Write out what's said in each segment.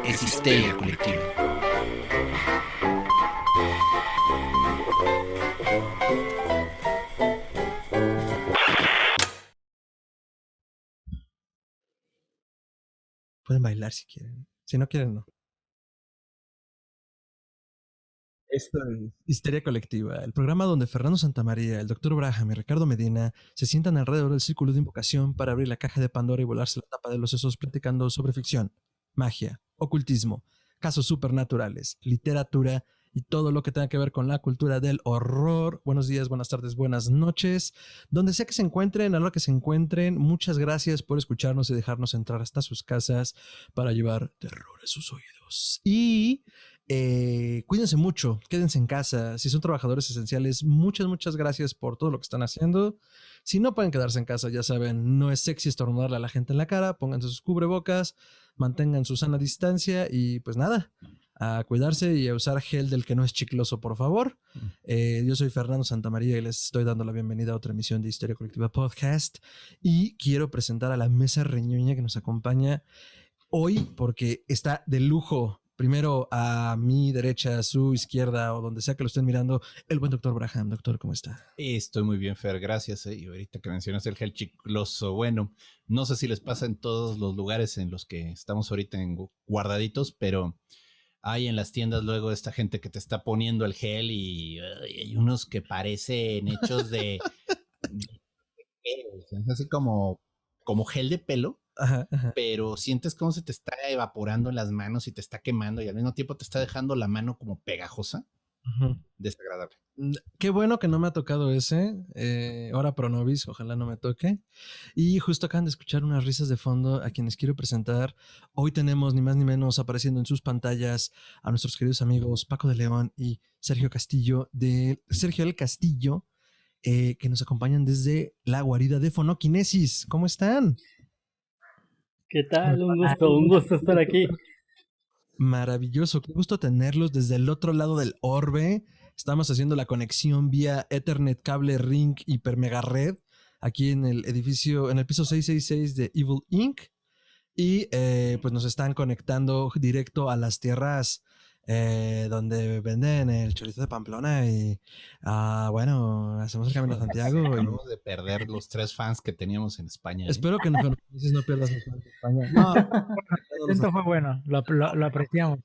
es histeria colectiva. Pueden bailar si quieren. Si no quieren, no. Esto es Histeria Colectiva, el programa donde Fernando Santamaría, el Dr. Braham y Ricardo Medina se sientan alrededor del círculo de invocación para abrir la caja de Pandora y volarse la tapa de los sesos platicando sobre ficción, magia, ocultismo, casos supernaturales, literatura y todo lo que tenga que ver con la cultura del horror. Buenos días, buenas tardes, buenas noches. Donde sea que se encuentren, a la hora que se encuentren, muchas gracias por escucharnos y dejarnos entrar hasta sus casas para llevar terror a sus oídos. Y cuídense mucho, quédense en casa. Si son trabajadores esenciales, muchas gracias por todo lo que están haciendo. Si no pueden quedarse en casa, ya saben, no es sexy estornudarle a la gente en la cara. Pónganse sus cubrebocas, mantengan su sana distancia y pues nada, a cuidarse y a usar gel del que no es chicloso, por favor. Yo soy Fernando Santamaría y les estoy dando la bienvenida a otra emisión de Histeria Colectiva Podcast. Y quiero presentar a la mesa reñoña que nos acompaña hoy porque está de lujo. Primero a mi derecha, a su izquierda o donde sea que lo estén mirando, el buen doctor Braham. Doctor, ¿cómo está? Estoy muy bien, Fer, gracias. Y ahorita que mencionas el gel chicloso, bueno, no sé si les pasa en todos los lugares en los que estamos ahorita guardaditos, pero hay en las tiendas luego esta gente que te está poniendo el gel y hay unos que parecen hechos de es así como gel de pelo, Ajá. pero sientes cómo se te está evaporando en las manos y te está quemando y al mismo tiempo te está dejando la mano como pegajosa. Uh-huh. Desagradable. Qué bueno que no me ha tocado ese. Ora pro nobis, ojalá no me toque. Y justo acaban de escuchar unas risas de fondo a quienes quiero presentar. Hoy tenemos ni más ni menos apareciendo en sus pantallas a nuestros queridos amigos Paco de León y Sergio Castillo, de Sergio del Castillo, que nos acompañan desde la guarida de Fonoquinesis. ¿Cómo están? ¿Qué tal? Un gusto estar aquí. Maravilloso, qué gusto tenerlos desde el otro lado del orbe. Estamos haciendo la conexión vía Ethernet, cable, ring, hiper mega red, aquí en el edificio, en el piso 666 de Evil Inc. Y pues nos están conectando directo a las tierras donde venden el chorizo de Pamplona y bueno, hacemos el camino a Santiago. Acabamos de perder los 3 fans que teníamos en España. Espero que no pierdas los fans de España. No, esto fue bueno, lo apreciamos.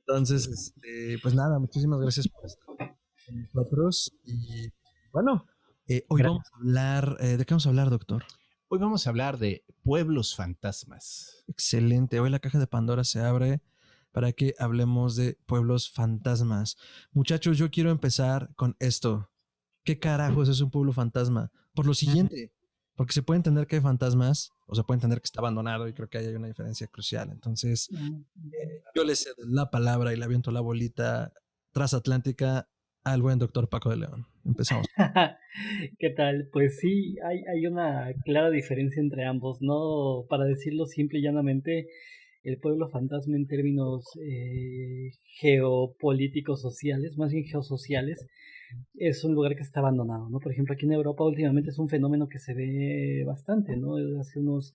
Entonces, pues nada, muchísimas gracias por estar con nosotros. Y bueno, hoy vamos a hablar, ¿de qué vamos a hablar, doctor? Hoy vamos a hablar de pueblos fantasmas. Excelente, hoy la caja de Pandora se abre para que hablemos de pueblos fantasmas. Muchachos, yo quiero empezar con esto. ¿Qué carajos es un pueblo fantasma? Por lo siguiente, porque se puede entender que hay fantasmas o se puede entender que está abandonado y creo que ahí hay una diferencia crucial. Entonces, yo le cedo la palabra y le aviento la bolita transatlántica al buen doctor Paco de León. Empezamos. ¿Qué tal? Pues sí, hay una clara diferencia entre ambos, ¿no? Para decirlo simple y llanamente, el pueblo fantasma en términos geopolíticos sociales, más bien geosociales, es un lugar que está abandonado, ¿no? Por ejemplo, aquí en Europa últimamente es un fenómeno que se ve bastante, ¿no? Hace unos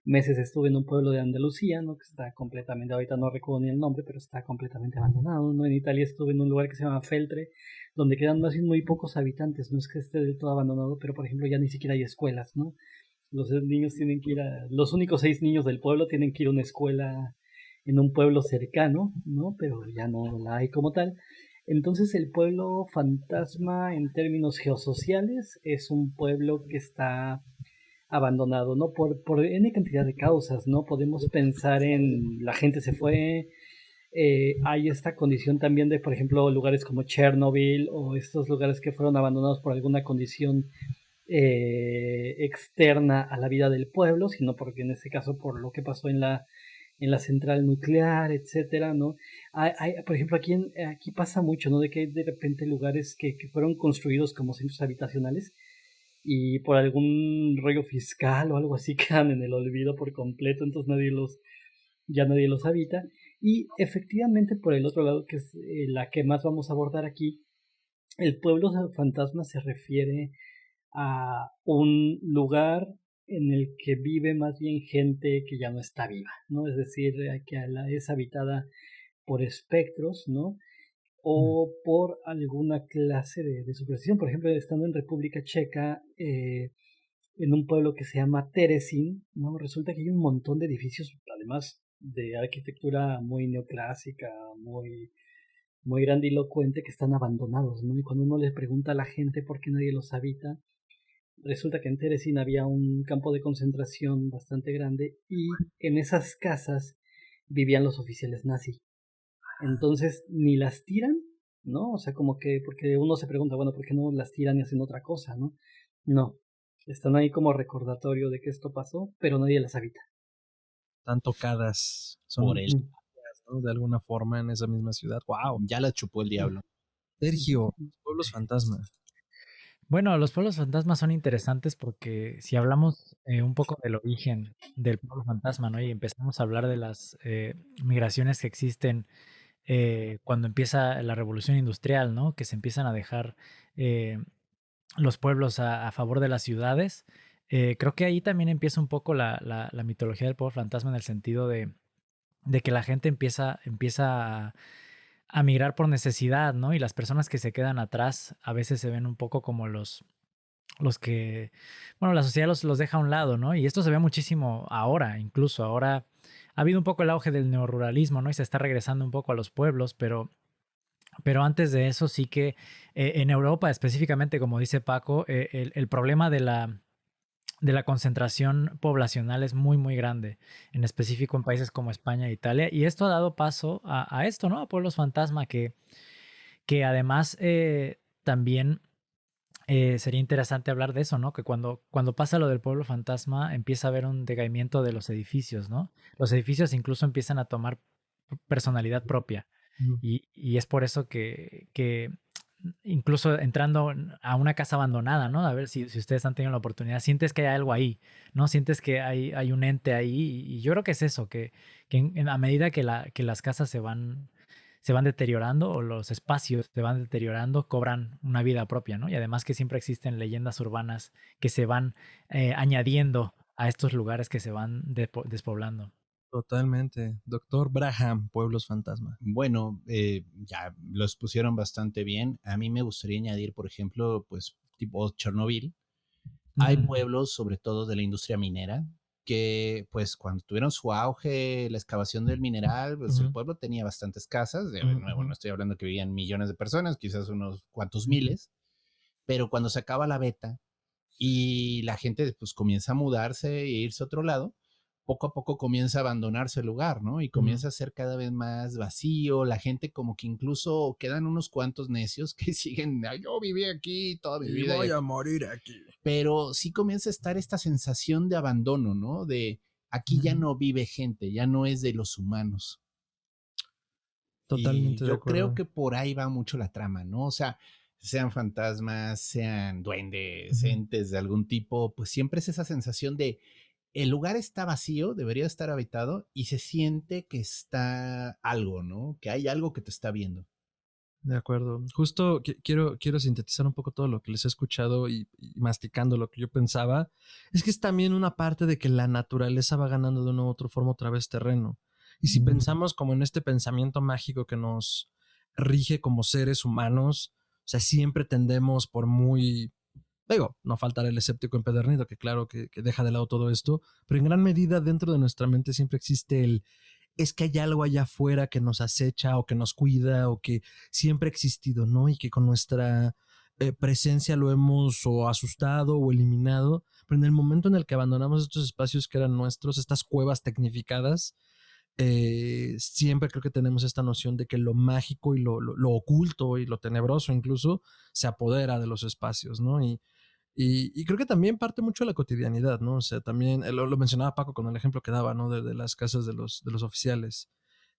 meses estuve en un pueblo de Andalucía, ¿no? Que está completamente, ahorita no recuerdo ni el nombre, pero está completamente abandonado, ¿no? En Italia estuve en un lugar que se llama Feltre, donde quedan más bien muy pocos habitantes, no es que esté del todo abandonado, pero por ejemplo ya ni siquiera hay escuelas, ¿no? Los niños tienen que ir los únicos 6 niños del pueblo tienen que ir a una escuela en un pueblo cercano, ¿no? Pero ya no la hay como tal. Entonces el pueblo fantasma en términos geosociales es un pueblo que está abandonado, ¿no? Por N cantidad de causas, ¿no? Podemos pensar en la gente se fue, hay esta condición también de, por ejemplo, lugares como Chernobyl o estos lugares que fueron abandonados por alguna condición externa a la vida del pueblo, sino porque en este caso por lo que pasó en la central nuclear, etcétera, ¿no? Por ejemplo, aquí pasa mucho, ¿no? De que hay de repente lugares que fueron construidos como centros habitacionales y por algún rollo fiscal o algo así quedan en el olvido por completo, entonces ya nadie los habita. Y efectivamente por el otro lado, que es la que más vamos a abordar aquí, el pueblo fantasma se refiere a un lugar en el que vive más bien gente que ya no está viva, ¿no? Es decir, que es habitada por espectros, ¿no? O por alguna clase de superstición. Por ejemplo, estando en República Checa, en un pueblo que se llama Terezín, ¿no? Resulta que hay un montón de edificios, además de arquitectura muy neoclásica, muy grandilocuente, que están abandonados, ¿no? Y cuando uno les pregunta a la gente por qué nadie los habita, resulta que en Terezín había un campo de concentración bastante grande y en esas casas vivían los oficiales nazi. Entonces ni las tiran, ¿no? O sea, como que, porque uno se pregunta, bueno, ¿por qué no las tiran y hacen otra cosa, no? No, están ahí como recordatorio de que esto pasó, pero nadie las habita. Están tocadas, son Por él. ¿no? De alguna forma en esa misma ciudad. ¡Wow! Ya la chupó el diablo. Sergio, pueblos fantasma. Bueno, los pueblos fantasmas son interesantes porque si hablamos un poco del origen del pueblo fantasma, ¿no? Y empezamos a hablar de las migraciones que existen cuando empieza la revolución industrial, ¿no? Que se empiezan a dejar eh, los pueblos a favor de las ciudades. Creo que ahí también empieza un poco la mitología del pueblo fantasma en el sentido de que la gente empieza a migrar por necesidad, ¿no? Y las personas que se quedan atrás a veces se ven un poco como los que, bueno, la sociedad los deja a un lado, ¿no? Y esto se ve muchísimo ahora, incluso ahora ha habido un poco el auge del neoruralismo, ¿no? Y se está regresando un poco a los pueblos, pero antes de eso sí que en Europa específicamente, como dice Paco, el problema de la concentración poblacional es muy, muy grande, en específico en países como España e Italia, y esto ha dado paso a esto, ¿no? A pueblos fantasma que además también sería interesante hablar de eso, ¿no? Que cuando pasa lo del pueblo fantasma empieza a haber un decaimiento de los edificios, ¿no? Los edificios incluso empiezan a tomar personalidad propia. Y es por eso que incluso entrando a una casa abandonada, ¿no? A ver si ustedes han tenido la oportunidad, sientes que hay algo ahí, ¿no? Sientes que hay un ente ahí. Y yo creo que es eso, que a medida que las casas se van deteriorando o los espacios se van deteriorando, cobran una vida propia, ¿no? Y además que siempre existen leyendas urbanas que se van añadiendo a estos lugares que se van despoblando. Totalmente. Doctor Braham, pueblos fantasma. Bueno, ya los pusieron bastante bien. A mí me gustaría añadir, por ejemplo, pues tipo Chernobyl. Hay pueblos, sobre todo de la industria minera, que pues cuando tuvieron su auge, la excavación del mineral, pues el pueblo tenía bastantes casas. De nuevo, no estoy hablando que vivían millones de personas, quizás unos cuantos miles, pero cuando se acaba la beta y la gente pues comienza a mudarse e irse a otro lado, poco a poco comienza a abandonarse el lugar, ¿no? Y comienza a ser cada vez más vacío, la gente como que incluso quedan unos cuantos necios que siguen, yo viví aquí toda mi vida. Y voy a morir aquí. Pero sí comienza a estar esta sensación de abandono, ¿no? De aquí ya no vive gente, ya no es de los humanos. Totalmente y de yo acuerdo. creo que por ahí va mucho la trama, ¿no? O sea, sean fantasmas, sean duendes, entes de algún tipo, pues siempre es esa sensación de el lugar está vacío, debería estar habitado y se siente que está algo, ¿no? Que hay algo que te está viendo. De acuerdo. Justo quiero sintetizar un poco todo lo que les he escuchado y masticando lo que yo pensaba. Es que es también una parte de que la naturaleza va ganando de una u otra forma otra vez terreno. Y si pensamos como en este pensamiento mágico que nos rige como seres humanos, o sea, siempre tendemos por muy... Digo, no faltará el escéptico empedernido, que claro que deja de lado todo esto, pero en gran medida dentro de nuestra mente siempre existe es que hay algo allá afuera que nos acecha o que nos cuida o que siempre ha existido, ¿no? Y que con nuestra presencia lo hemos o asustado o eliminado, pero en el momento en el que abandonamos estos espacios que eran nuestros, estas cuevas tecnificadas, siempre creo que tenemos esta noción de que lo mágico y lo oculto y lo tenebroso incluso se apodera de los espacios, ¿no? Y creo que también parte mucho de la cotidianidad, ¿no? O sea, también lo mencionaba Paco con el ejemplo que daba, ¿no? De las casas de los oficiales.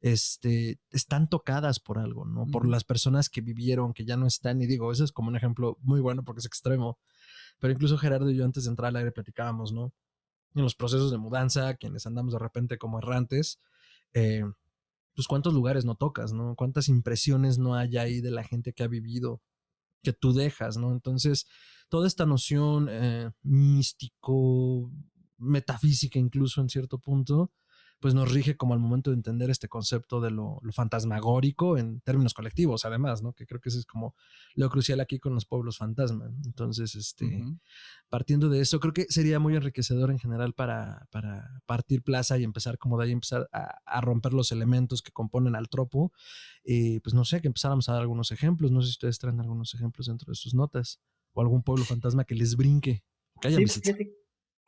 Están tocadas por algo, ¿no? Por las personas que vivieron, que ya no están. Y digo, ese es como un ejemplo muy bueno porque es extremo. Pero incluso Gerardo y yo antes de entrar al aire platicábamos, ¿no? En los procesos de mudanza, quienes andamos de repente como errantes, pues cuántos lugares no tocas, ¿no? Cuántas impresiones no hay ahí de la gente que ha vivido, que tú dejas, ¿no? Entonces, toda esta noción místico, metafísica incluso en cierto punto, pues nos rige como al momento de entender este concepto de lo fantasmagórico en términos colectivos, además, ¿no? Que creo que eso es como lo crucial aquí con los pueblos fantasma. Entonces, partiendo de eso, creo que sería muy enriquecedor en general para partir plaza y empezar como de ahí empezar a romper los elementos que componen al tropo. Pues no sé, que empezáramos a dar algunos ejemplos. No sé si ustedes traen algunos ejemplos dentro de sus notas o algún pueblo fantasma que les brinque, que hayan Sí, visitado.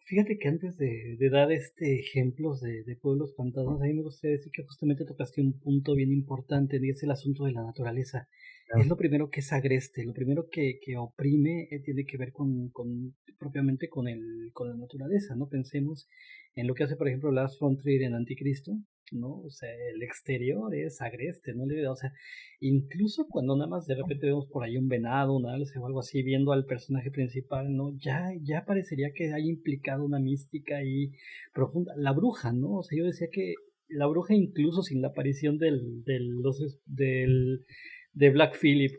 fíjate que antes de dar ejemplos de pueblos fantasmas, a mí me gustaría decir que justamente tocaste un punto bien importante, y es el asunto de la naturaleza. Claro. Es lo primero que es agreste, lo primero que oprime tiene que ver propiamente con la naturaleza, ¿no? Pensemos en lo que hace, por ejemplo, Lars von Trier en Anticristo, ¿no? O sea, el exterior es agreste, ¿no? O sea, incluso cuando nada más de repente vemos por ahí un venado, un alce o algo así, viendo al personaje principal, ¿no? Ya parecería que hay implicado una mística ahí profunda. La bruja, ¿no? O sea, yo decía que la bruja, incluso sin la aparición de Black Phillip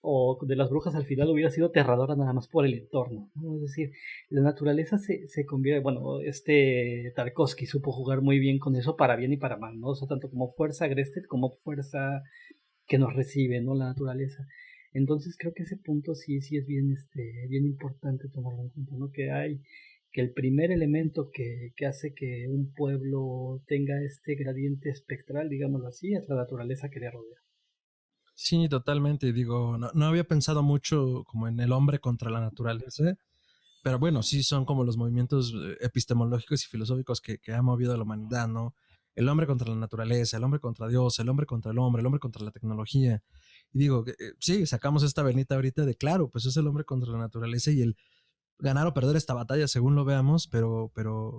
o de las brujas, al final hubiera sido aterradora nada más por el entorno, ¿no? Es decir, la naturaleza se convierte, bueno, Tarkovsky supo jugar muy bien con eso para bien y para mal, ¿no? O sea, tanto como fuerza agreste como fuerza que nos recibe, ¿no? La naturaleza. Entonces creo que ese punto sí es bien importante tomarlo en cuenta, ¿no? Que el primer elemento que hace que un pueblo tenga este gradiente espectral, digámoslo así, es la naturaleza que le rodea. Sí, totalmente. Digo, no había pensado mucho como en el hombre contra la naturaleza, pero bueno, sí son como los movimientos epistemológicos y filosóficos que ha movido a la humanidad, ¿no? El hombre contra la naturaleza, el hombre contra Dios, el hombre contra el hombre contra la tecnología. Y digo, sí, sacamos esta venita ahorita de claro, pues es el hombre contra la naturaleza y el ganar o perder esta batalla según lo veamos, pero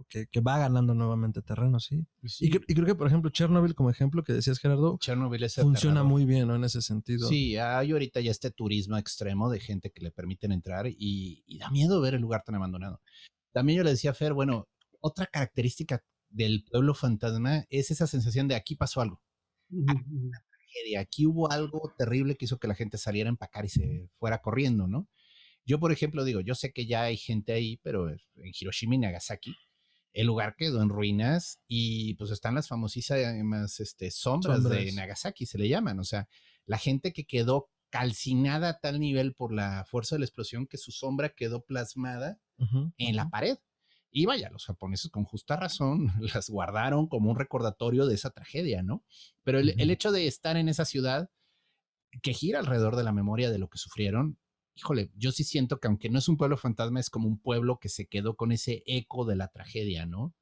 que va ganando nuevamente terreno, ¿sí? Sí. Y creo que, por ejemplo, Chernobyl como ejemplo que decías, Gerardo, Chernobyl es funciona aterrador. muy bien, ¿no? En ese sentido. Sí, hay ahorita ya este turismo extremo de gente que le permiten entrar y da miedo ver el lugar tan abandonado. También yo le decía a Fer, bueno, otra característica del pueblo fantasma es esa sensación de aquí pasó algo. Aquí hubo algo terrible que hizo que la gente saliera a empacar y se fuera corriendo, ¿no? Yo, por ejemplo, digo, yo sé que ya hay gente ahí, pero en Hiroshima y Nagasaki, el lugar quedó en ruinas y pues están las famosísimas sombras de Nagasaki, se le llaman. O sea, la gente que quedó calcinada a tal nivel por la fuerza de la explosión que su sombra quedó plasmada en la pared. Y vaya, los japoneses con justa razón las guardaron como un recordatorio de esa tragedia, ¿no? Pero el hecho de estar en esa ciudad que gira alrededor de la memoria de lo que sufrieron, híjole, yo sí siento que aunque no es un pueblo fantasma, es como un pueblo que se quedó con ese eco de la tragedia, ¿no?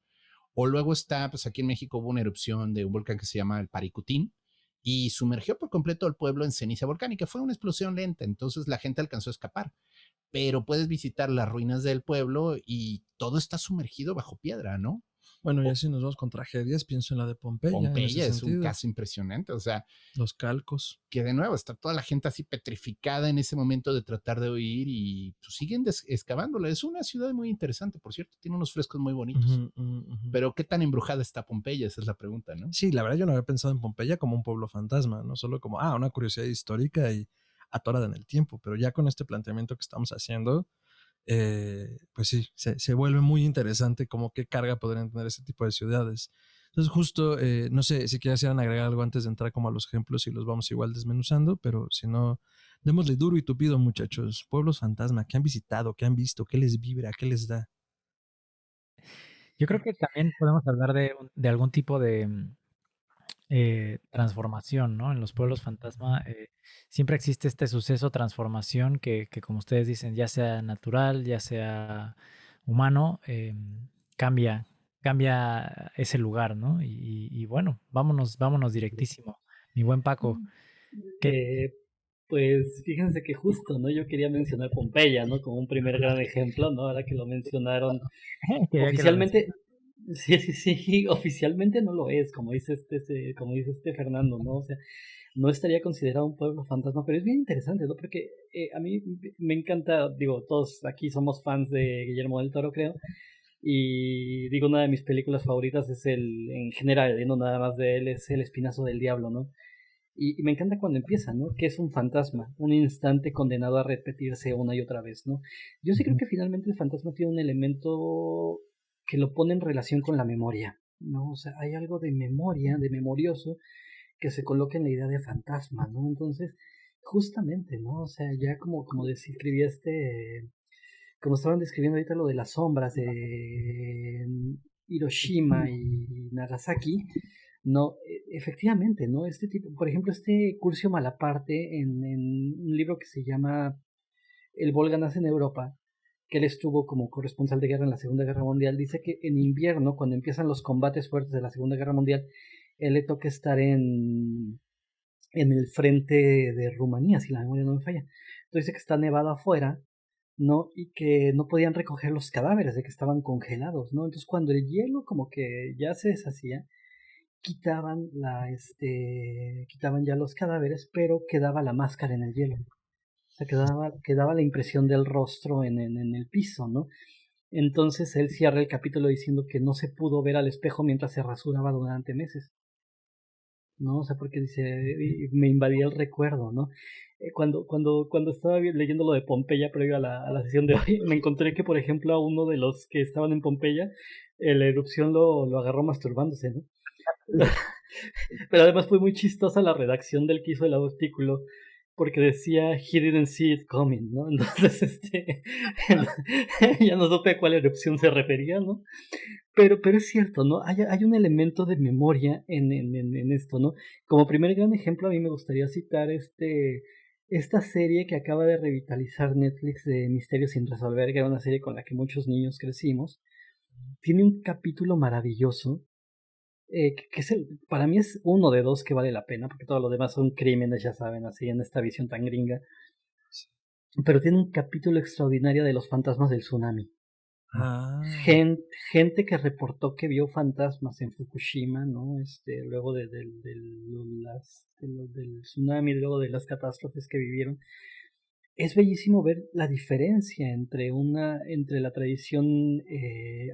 O luego está, pues aquí en México hubo una erupción de un volcán que se llama el Paricutín y sumergió por completo al pueblo en ceniza volcánica. Fue una explosión lenta, entonces la gente alcanzó a escapar. Pero puedes visitar las ruinas del pueblo y todo está sumergido bajo piedra, ¿no? Bueno, y así nos vamos con tragedias, pienso en la de Pompeya. Pompeya es un caso impresionante, o sea, los calcos. Que de nuevo está toda la gente así petrificada en ese momento de tratar de huir y pues, siguen excavándola. Es una ciudad muy interesante, por cierto, tiene unos frescos muy bonitos. Pero ¿qué tan embrujada está Pompeya? Esa es la pregunta, ¿no? Sí, la verdad yo no había pensado en Pompeya como un pueblo fantasma, no solo como, una curiosidad histórica y atorada en el tiempo, pero ya con este planteamiento que estamos haciendo, pues sí, se vuelve muy interesante como qué carga podrían tener ese tipo de ciudades. Entonces justo, no sé si quisieran agregar algo antes de entrar como a los ejemplos y los vamos igual desmenuzando, pero si no, démosle duro y tupido, muchachos. Pueblos fantasma, ¿qué han visitado? ¿Qué han visto? ¿Qué les vibra? ¿Qué les da? Yo creo que también podemos hablar de algún tipo de transformación, ¿no? En los pueblos fantasma siempre existe este suceso, transformación, que como ustedes dicen, ya sea natural, ya sea humano, cambia ese lugar, ¿no? Y bueno, vámonos directísimo. Mi buen Paco, Pues fíjense que justo, ¿no? Yo quería mencionar Pompeya, ¿no? Como un primer gran ejemplo, ¿no? Ahora que lo mencionaron. Oficialmente, sí, oficialmente no lo es, como dice este Fernando, ¿no? O sea, no estaría considerado un pueblo fantasma, pero es bien interesante, ¿no? Porque a mí me encanta, digo, todos aquí somos fans de Guillermo del Toro, creo, y digo, una de mis películas favoritas es en general, no nada más de él, es El Espinazo del Diablo, ¿no? Y me encanta cuando empieza, ¿no? Que es un fantasma, un instante condenado a repetirse una y otra vez, ¿no? Yo sí creo que finalmente el fantasma tiene un elemento que lo pone en relación con la memoria, ¿no? O sea, hay algo de memoria, de memorioso, que se coloca en la idea de fantasma, ¿no? Entonces, justamente, ¿no? O sea, ya como describía como estaban describiendo ahorita lo de las sombras de Hiroshima y Nagasaki, no, efectivamente, ¿no? Este tipo, por ejemplo, Curcio Malaparte en un libro que se llama El Volga nace en Europa, que él estuvo como corresponsal de guerra en la Segunda Guerra Mundial, dice que en invierno, cuando empiezan los combates fuertes de la Segunda Guerra Mundial, él le toca estar en el frente de Rumanía, si la memoria no me falla. Entonces dice que está nevado afuera, ¿no? Y que no podían recoger los cadáveres, de que estaban congelados, ¿no? Entonces cuando el hielo como que ya se deshacía, quitaban ya los cadáveres, pero quedaba la máscara en el hielo. O sea, quedaba la impresión del rostro en el piso, ¿no? Entonces él cierra el capítulo diciendo que no se pudo ver al espejo mientras se rasuraba durante meses, ¿no? O sea, porque dice, me invadía el recuerdo, ¿no? Cuando estaba leyendo lo de Pompeya previo a la sesión de hoy, me encontré que, por ejemplo, a uno de los que estaban en Pompeya, la erupción lo agarró masturbándose, ¿no? Pero además fue muy chistosa la redacción del que hizo el artículo, porque decía he didn't see it coming, ¿no? Entonces, ya no supe a cuál erupción se refería, ¿no? Pero es cierto, ¿no? Hay un elemento de memoria en esto, ¿no? Como primer gran ejemplo, a mí me gustaría citar esta serie que acaba de revitalizar Netflix de Misterios sin resolver, que era una serie con la que muchos niños crecimos. Tiene un capítulo maravilloso, que para mí es uno de dos que vale la pena, porque todo lo demás son crímenes, ya saben, así en esta visión tan gringa. Pero tiene un capítulo extraordinario de los fantasmas del tsunami. Ah, Gente que reportó que vio fantasmas en Fukushima, ¿no? Luego del tsunami, luego de las catástrofes que vivieron. Es bellísimo ver la diferencia entre la tradición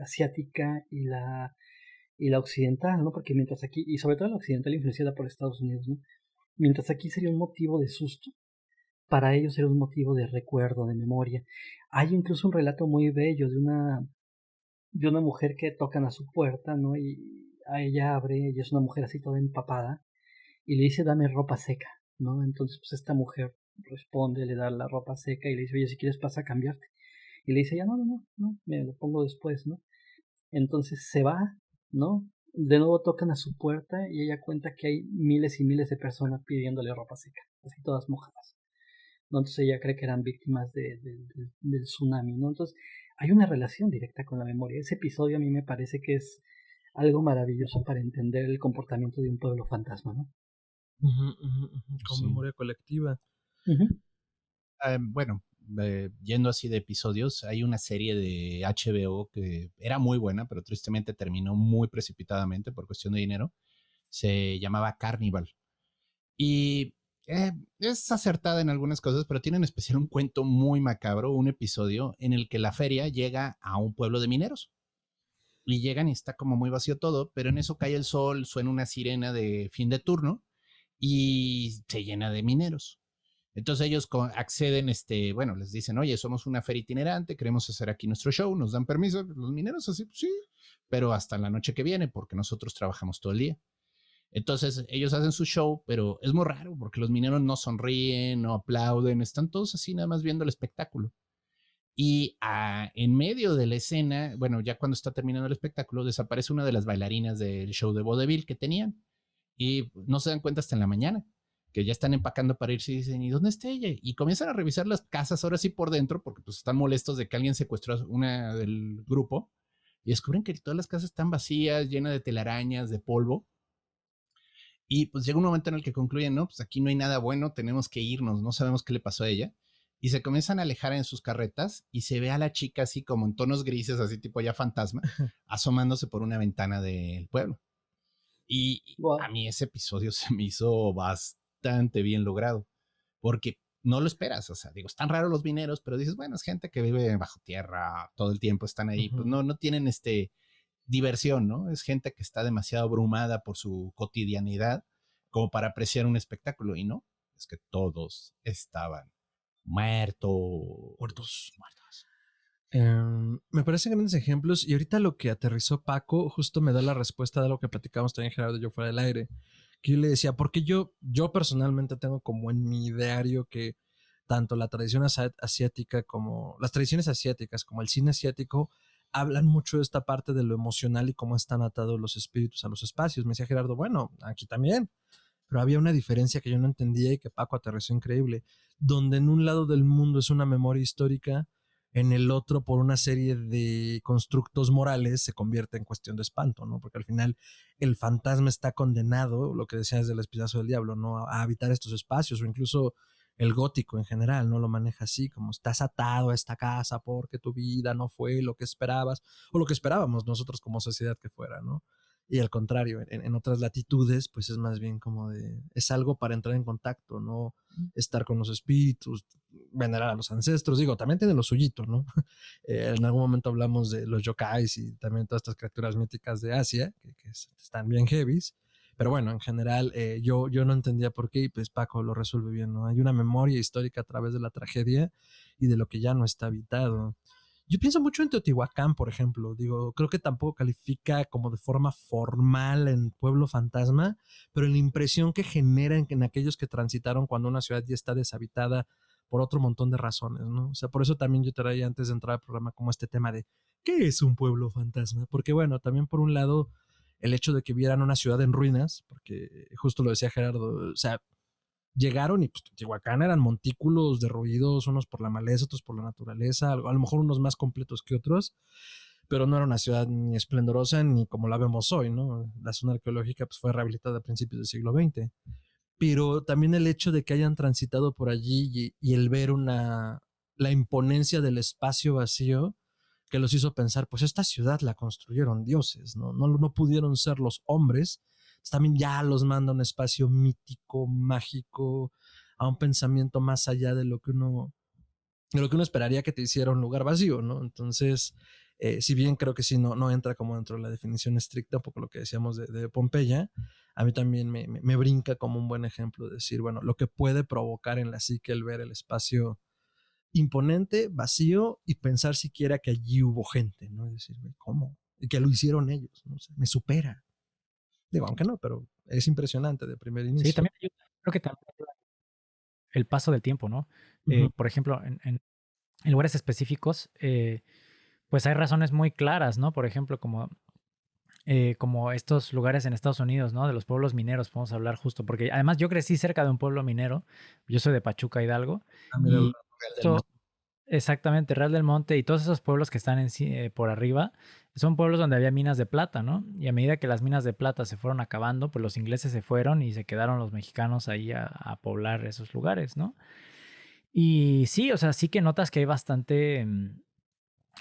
asiática y la occidental, ¿no? Porque mientras aquí, y sobre todo la occidental influenciada por Estados Unidos, ¿no? Mientras aquí sería un motivo de susto, para ellos era un motivo de recuerdo, de memoria. Hay incluso un relato muy bello de una mujer que tocan a su puerta, ¿no? Y a ella abre, y es una mujer así toda empapada, y le dice, dame ropa seca, ¿no? Entonces, pues esta mujer responde, le da la ropa seca y le dice, oye, si quieres pasa a cambiarte. Y le dice, ya no, me lo pongo después, ¿no? Entonces se va, ¿no? De nuevo tocan a su puerta y ella cuenta que hay miles y miles de personas pidiéndole ropa seca, así todas mojadas, ¿no? Entonces ella cree que eran víctimas del tsunami, ¿no? Entonces hay una relación directa con la memoria. Ese episodio a mí me parece que es algo maravilloso para entender el comportamiento de un pueblo fantasma, ¿no? Con Sí. memoria colectiva. Bueno, yendo así de episodios, hay una serie de HBO que era muy buena, pero tristemente terminó muy precipitadamente por cuestión de dinero. Se llamaba Carnival. Y es acertada en algunas cosas, pero tiene en especial un cuento muy macabro, un episodio en el que la feria llega a un pueblo de mineros. Y llegan y está como muy vacío todo, pero en eso cae el sol, suena una sirena de fin de turno y se llena de mineros. Entonces ellos acceden, bueno, les dicen, oye, somos una feria itinerante, queremos hacer aquí nuestro show, nos dan permiso. Los mineros así, sí, pero hasta la noche que viene, porque nosotros trabajamos todo el día. Entonces ellos hacen su show, pero es muy raro porque los mineros no sonríen, no aplauden, están todos así nada más viendo el espectáculo. Y en medio de la escena, bueno, ya cuando está terminando el espectáculo, desaparece una de las bailarinas del show de vodevil que tenían. Y no se dan cuenta hasta en la mañana, que ya están empacando para irse y dicen, ¿y dónde está ella? Y comienzan a revisar las casas ahora sí por dentro, porque pues están molestos de que alguien secuestró a una del grupo. Y descubren que todas las casas están vacías, llenas de telarañas, de polvo. Y pues llega un momento en el que concluyen, no, pues aquí no hay nada bueno, tenemos que irnos, no sabemos qué le pasó a ella. Y se comienzan a alejar en sus carretas y se ve a la chica así como en tonos grises, así tipo ya fantasma, asomándose por una ventana del pueblo. Y Wow. a mí ese episodio se me hizo bastante bien logrado, porque no lo esperas, o sea, digo, están raros los mineros, pero dices, bueno, es gente que vive bajo tierra, todo el tiempo están ahí, pues no tienen diversión, ¿no? Es gente que está demasiado abrumada por su cotidianidad como para apreciar un espectáculo, y no, es que todos estaban muertos. Me parecen grandes ejemplos y ahorita lo que aterrizó Paco justo me da la respuesta de lo que platicamos también Gerardo y yo fuera del aire, que yo le decía, porque yo personalmente tengo como en mi ideario que tanto la tradición asiática como las tradiciones asiáticas como el cine asiático hablan mucho de esta parte de lo emocional y cómo están atados los espíritus a los espacios. Me decía Gerardo, bueno, aquí también, pero había una diferencia que yo no entendía y que Paco aterrizó increíble, donde en un lado del mundo es una memoria histórica, en el otro por una serie de constructos morales se convierte en cuestión de espanto, ¿no? Porque al final el fantasma está condenado, lo que decías del espinazo del diablo, ¿no? A habitar estos espacios, o incluso el gótico en general, ¿no? Lo maneja así, como estás atado a esta casa porque tu vida no fue lo que esperabas, o lo que esperábamos nosotros como sociedad que fuera, ¿no? Y al contrario, en otras latitudes, pues es más bien como de, es algo para entrar en contacto, ¿no? Estar con los espíritus, venerar a los ancestros, digo, también tiene lo suyito, ¿no? En algún momento hablamos de los yokais y también todas estas criaturas míticas de Asia, que están bien heavies, pero bueno, en general yo no entendía por qué y pues Paco lo resuelve bien, ¿no? Hay una memoria histórica a través de la tragedia y de lo que ya no está habitado. Yo pienso mucho en Teotihuacán, por ejemplo. Digo, creo que tampoco califica como de forma formal en Pueblo Fantasma, pero en la impresión que genera en aquellos que transitaron cuando una ciudad ya está deshabitada por otro montón de razones, ¿no? O sea, por eso también yo traía antes de entrar al programa como este tema de ¿qué es un pueblo fantasma? Porque bueno, también por un lado el hecho de que vieran una ciudad en ruinas, porque justo lo decía Gerardo, o sea, llegaron y pues Teotihuacán eran montículos derruidos, unos por la maleza, otros por la naturaleza, a lo mejor unos más completos que otros, pero no era una ciudad ni esplendorosa ni como la vemos hoy, ¿no? La zona arqueológica pues, fue rehabilitada a principios del siglo XX, pero también el hecho de que hayan transitado por allí y el ver la imponencia del espacio vacío que los hizo pensar, pues esta ciudad la construyeron dioses, ¿no? No pudieron ser los hombres, también ya los manda a un espacio mítico, mágico, a un pensamiento más allá de lo que uno esperaría que te hiciera un lugar vacío, ¿no? Entonces, si bien creo que sí no entra como dentro de la definición estricta, un poco lo que decíamos de Pompeya, a mí también me brinca como un buen ejemplo de decir, bueno, lo que puede provocar en la psique el ver el espacio imponente, vacío y pensar siquiera que allí hubo gente, ¿no? Es decir, ¿cómo? Y que lo hicieron ellos, ¿no? O sea, me supera. Digo, aunque no, pero es impresionante de primer Sí, inicio. también creo que también ayuda el paso del tiempo, ¿no? Ujú. Por ejemplo, en lugares específicos, pues hay razones muy claras, ¿no? Por ejemplo, como estos lugares en Estados Unidos, ¿no? De los pueblos mineros, podemos hablar justo, porque además yo crecí cerca de un pueblo minero, yo soy de Pachuca, Hidalgo, Ah, mira, y Real del justo, exactamente, Real del Monte y todos esos pueblos que están por arriba, son pueblos donde había minas de plata, ¿no? Y a medida que las minas de plata se fueron acabando, pues los ingleses se fueron y se quedaron los mexicanos ahí a poblar esos lugares, ¿no? Y sí, o sea, sí que notas que hay bastante,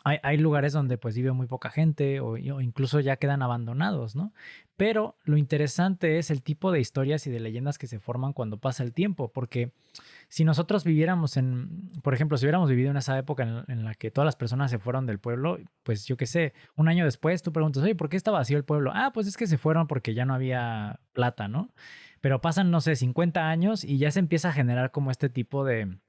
hay lugares donde pues vive muy poca gente o incluso ya quedan abandonados, ¿no? Pero lo interesante es el tipo de historias y de leyendas que se forman cuando pasa el tiempo, porque si nosotros viviéramos por ejemplo, si hubiéramos vivido en esa época en la que todas las personas se fueron del pueblo, pues yo qué sé, un año después tú preguntas, oye, ¿por qué está vacío el pueblo? Ah, pues es que se fueron porque ya no había plata, ¿no? Pero pasan, no sé, 50 años y ya se empieza a generar como este tipo de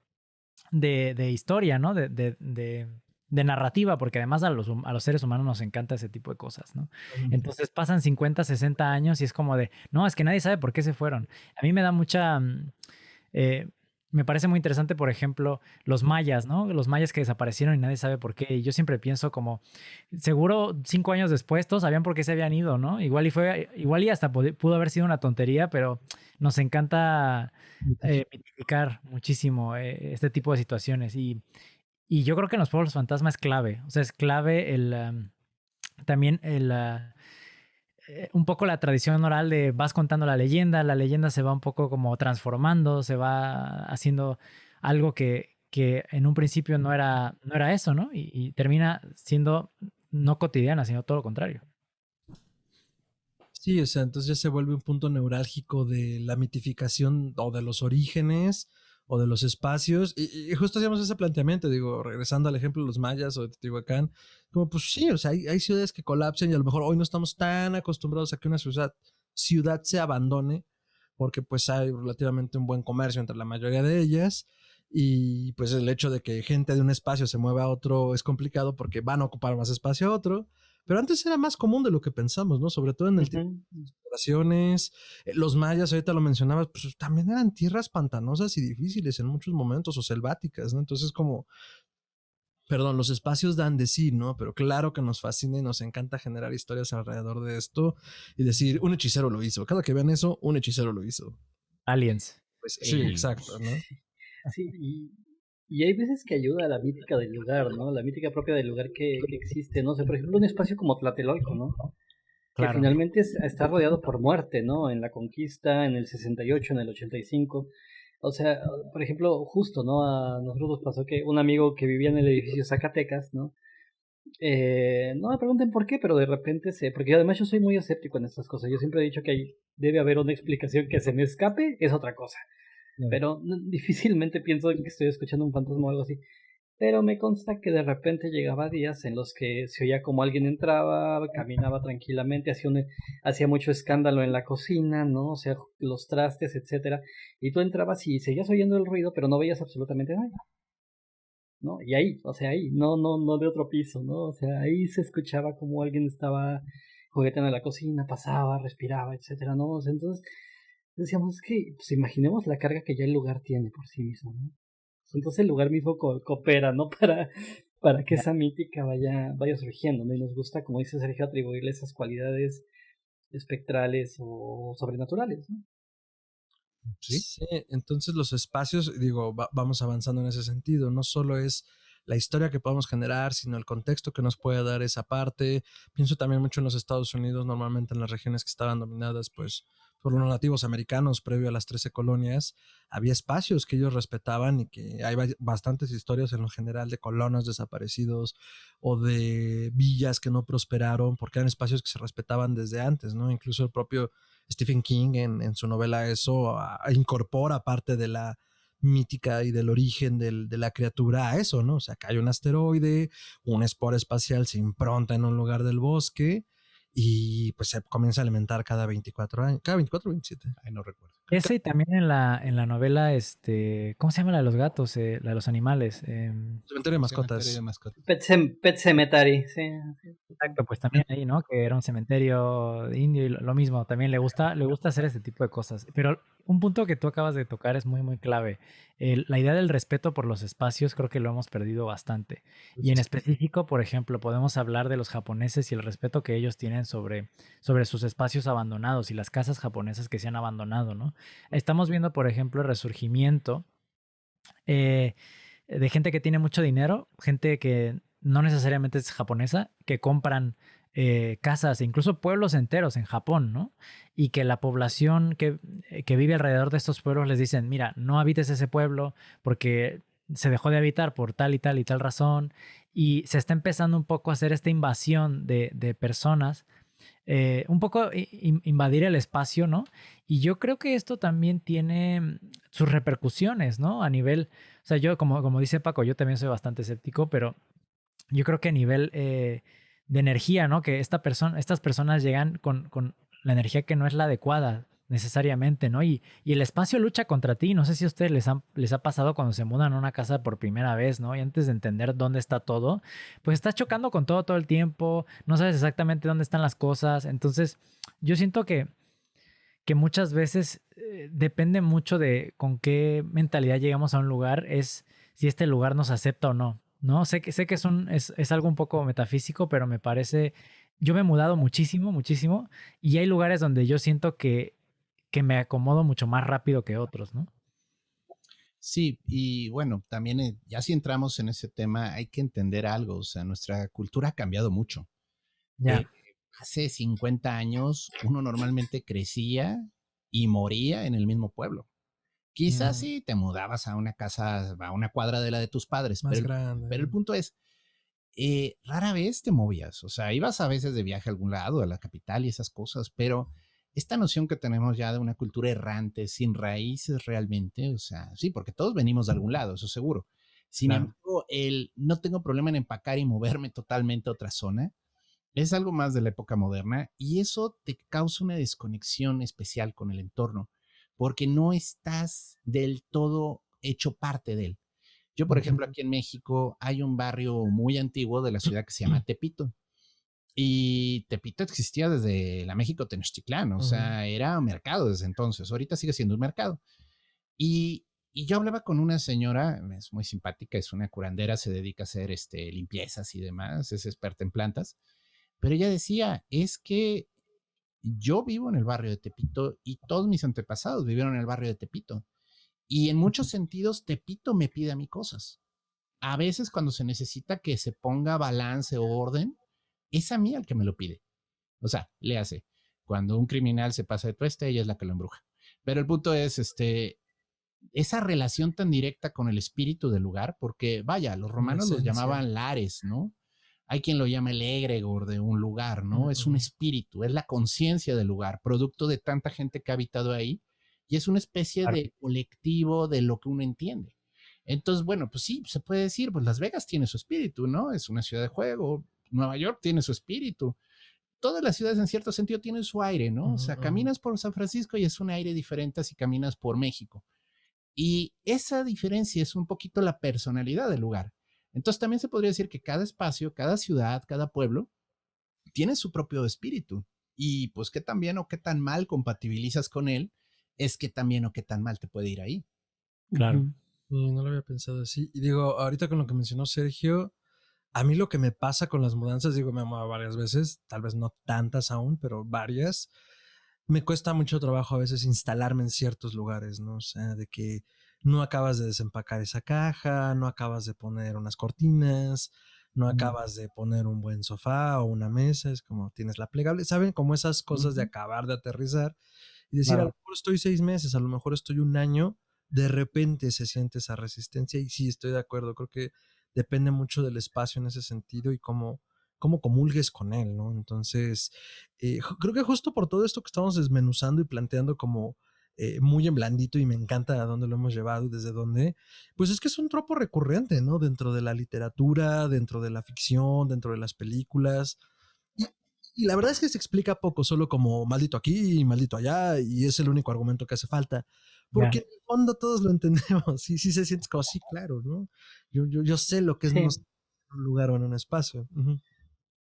historia, ¿no? De narrativa, porque además a los seres humanos nos encanta ese tipo de cosas, ¿no? Entonces pasan 50, 60 años y es como de, no, es que nadie sabe por qué se fueron. A mí me da eh, me parece muy interesante, por ejemplo, los mayas, ¿no? Los mayas que desaparecieron y nadie sabe por qué. Y yo siempre pienso como, seguro 5 años después todos sabían por qué se habían ido, ¿no? Igual y hasta pudo haber sido una tontería, pero nos encanta mitificar muchísimo este tipo de situaciones. Y yo creo que en los pueblos fantasma es clave. O sea, es clave también un poco la tradición oral de vas contando la leyenda se va un poco como transformando, se va haciendo algo que en un principio no era eso, ¿no? Y termina siendo no cotidiana, sino todo lo contrario. Sí, o sea, entonces ya se vuelve un punto neurálgico de la mitificación o de los orígenes o de los espacios. Y justo hacíamos ese planteamiento, digo, regresando al ejemplo de los mayas o de Teotihuacán, como pues sí, o sea, hay ciudades que colapsan y a lo mejor hoy no estamos tan acostumbrados a que una ciudad se abandone porque pues hay relativamente un buen comercio entre la mayoría de ellas y pues el hecho de que gente de un espacio se mueva a otro es complicado porque van a ocupar más espacio a otro. Pero antes era más común de lo que pensamos, ¿no? Sobre todo en el tipo Ujú. de exploraciones. Los mayas, ahorita lo mencionabas, pues también eran tierras pantanosas y difíciles en muchos momentos o selváticas, ¿no? Entonces como, perdón, los espacios dan de sí, ¿no? Pero claro que nos fascina y nos encanta generar historias alrededor de esto y decir, un hechicero lo hizo. Cada que vean eso, un hechicero lo hizo. Aliens. Pues sí, exacto, Aliens. ¿no? Sí, y hay veces que ayuda a la mítica del lugar, ¿no? La mítica propia del lugar que existe, ¿no? O sea, por ejemplo, un espacio como Tlatelolco, ¿no? Que Claro. finalmente está rodeado por muerte, ¿no? En la conquista, en el 68, en el 85. O sea, por ejemplo, justo, ¿no? A nosotros nos pasó que un amigo que vivía en el edificio Zacatecas, ¿no? No me pregunten por qué, pero de repente porque además yo soy muy escéptico en estas cosas. Yo siempre he dicho que debe haber una explicación que se me escape, es otra cosa. Pero difícilmente pienso que estoy escuchando un fantasma o algo así. Pero me consta que de repente llegaba días en los que se oía como alguien entraba, caminaba tranquilamente, hacía mucho escándalo en la cocina, ¿no? O sea, los trastes, etcétera. Y tú entrabas y seguías oyendo el ruido, pero no veías absolutamente nada, ¿no? Y ahí, o sea, ahí, no de otro piso, ¿no? O sea, ahí se escuchaba como alguien estaba jugueteando en la cocina, pasaba, respiraba, etcétera, ¿no? O sea, entonces decíamos que, pues imaginemos la carga que ya el lugar tiene por sí mismo, ¿no? Entonces el lugar mismo coopera, ¿no? Para que esa mítica vaya surgiendo, ¿no? Y nos gusta, como dice Sergio, atribuirle esas cualidades espectrales o sobrenaturales, ¿no? Sí. Sí, entonces los espacios, digo, vamos avanzando en ese sentido. No solo es la historia que podemos generar, sino el contexto que nos puede dar esa parte. Pienso también mucho en los Estados Unidos, normalmente en las regiones que estaban dominadas, pues, por los nativos americanos previo a las 13 colonias. Había espacios que ellos respetaban y que hay bastantes historias en lo general de colonos desaparecidos o de villas que no prosperaron porque eran espacios que se respetaban desde antes, ¿no? Incluso el propio Stephen King en su novela eso incorpora parte de la mítica y del origen de la criatura a eso, ¿no? O sea, cae un asteroide, una espora espacial se impronta en un lugar del bosque y pues se comienza a alimentar cada 24 años, cada 24 o 27. Ay, no recuerdo. Ese y también en la novela, ¿cómo se llama la de los gatos? La de los animales. Cementerio de Cementerio de mascotas. mascotas. Pet Cemetery, sí. Exacto, pues también ahí, ¿no? Que era un cementerio indio y lo mismo, también le gusta hacer este tipo de cosas. Pero un punto que tú acabas de tocar es muy, muy clave. La idea del respeto por los espacios creo que lo hemos perdido bastante. Y en específico, por ejemplo, podemos hablar de los japoneses y el respeto que ellos tienen sobre sus espacios abandonados y las casas japonesas que se han abandonado, ¿no? Estamos viendo, por ejemplo, el resurgimiento eh, de gente que tiene mucho dinero, gente que no necesariamente es japonesa, que compran casas e incluso pueblos enteros en Japón, ¿no? Y que la población que vive alrededor de estos pueblos les dicen, mira, no habites ese pueblo porque se dejó de habitar por tal y tal razón. Y se está empezando un poco a hacer esta invasión de personas, un poco invadir el espacio, ¿no? Y yo creo que esto también tiene sus repercusiones, ¿no? A nivel, o sea, yo como dice Paco, yo también soy bastante escéptico, pero yo creo que a nivel de energía, ¿no? Que estas personas llegan con la energía que no es la adecuada necesariamente, ¿no? Y el espacio lucha contra ti. No sé si a ustedes les ha pasado cuando se mudan a una casa por primera vez, ¿no? Y antes de entender dónde está todo, pues estás chocando con todo el tiempo, no sabes exactamente dónde están las cosas. Entonces, yo siento que muchas veces depende mucho de con qué mentalidad llegamos a un lugar, es si este lugar nos acepta o no. ¿No? Sé que es algo un poco metafísico, pero me parece, yo me he mudado muchísimo, muchísimo, y hay lugares donde yo siento que me acomodo mucho más rápido que otros, ¿no? Sí, y bueno, también ya si entramos en ese tema, hay que entender algo, o sea, nuestra cultura ha cambiado mucho. Ya. Eh, Hace 50 años uno normalmente crecía y moría en el mismo pueblo. Quizás Mm, sí te mudabas a una casa, a una cuadra de la de tus padres, más pero el grande. punto es, rara vez te movías, o sea, ibas a veces de viaje a algún lado, a la capital y esas cosas, pero esta noción que tenemos ya de una cultura errante, sin raíces realmente, o sea, sí, porque todos venimos de algún lado, eso seguro. Sin Claro. embargo, el no tengo problema en empacar y moverme totalmente a otra zona, es algo más de la época moderna y eso te causa una desconexión especial con el entorno, porque no estás del todo hecho parte de él. Yo, por ejemplo, aquí en México hay un barrio muy antiguo de la ciudad que se llama Tepito. Y Tepito existía desde la México Tenochtitlán, o sea, era un mercado desde entonces. Ahorita sigue siendo un mercado. Y yo hablaba con una señora, es muy simpática, es una curandera, se dedica a hacer limpiezas y demás, es experta en plantas. Pero ella decía, es que yo vivo en el barrio de Tepito y todos mis antepasados vivieron en el barrio de Tepito. Y en muchos sentidos, Tepito me pide a mí cosas. A veces cuando se necesita que se ponga balance o orden, es a mí el que me lo pide. O sea, le hace. Cuando un criminal se pasa de tueste, ella es la que lo embruja. Pero el punto es, esa relación tan directa con el espíritu del lugar, porque vaya, los romanos los llamaban lares, ¿no? Hay quien lo llama el egregor de un lugar, ¿no? Es un espíritu, es la conciencia del lugar, producto de tanta gente que ha habitado ahí, y es una especie de colectivo de lo que uno entiende. Entonces, bueno, pues sí, se puede decir, pues Las Vegas tiene su espíritu, ¿no? Es una ciudad de juego, Nueva York tiene su espíritu. Todas las ciudades en cierto sentido tienen su aire, ¿no? O sea, caminas por San Francisco y es un aire diferente a si caminas por México. Y esa diferencia es un poquito la personalidad del lugar. Entonces también se podría decir que cada espacio, cada ciudad, cada pueblo tiene su propio espíritu. Y pues qué tan bien o qué tan mal compatibilizas con él, es que tan bien o qué tan mal te puede ir ahí. Claro. Y no lo había pensado así. Y digo, ahorita con lo que mencionó Sergio, a mí lo que me pasa con las mudanzas, digo, me he mudado varias veces, tal vez no tantas aún, pero varias. Me cuesta mucho trabajo a veces instalarme en ciertos lugares, ¿no? O sea, de que no acabas de desempacar esa caja, no acabas de poner unas cortinas, no acabas de poner un buen sofá o una mesa, es como tienes la plegable, ¿saben? Como esas cosas de acabar de aterrizar y decir, a lo mejor estoy 6 meses, a lo mejor estoy un año, de repente se siente esa resistencia y sí, estoy de acuerdo, creo que depende mucho del espacio en ese sentido y cómo comulgues con él, ¿no? Entonces, creo que justo por todo esto que estamos desmenuzando y planteando como muy en blandito y me encanta a dónde lo hemos llevado y desde dónde, pues es que es un tropo recurrente, ¿no? Dentro de la literatura, dentro de la ficción, dentro de las películas. Y, y la verdad es que se explica poco, solo como maldito aquí y maldito allá, y es el único argumento que hace falta. Porque en el fondo todos lo entendemos, y sí se siente como, sí, claro, ¿no? Yo sé lo que es no estar en un lugar o en un espacio.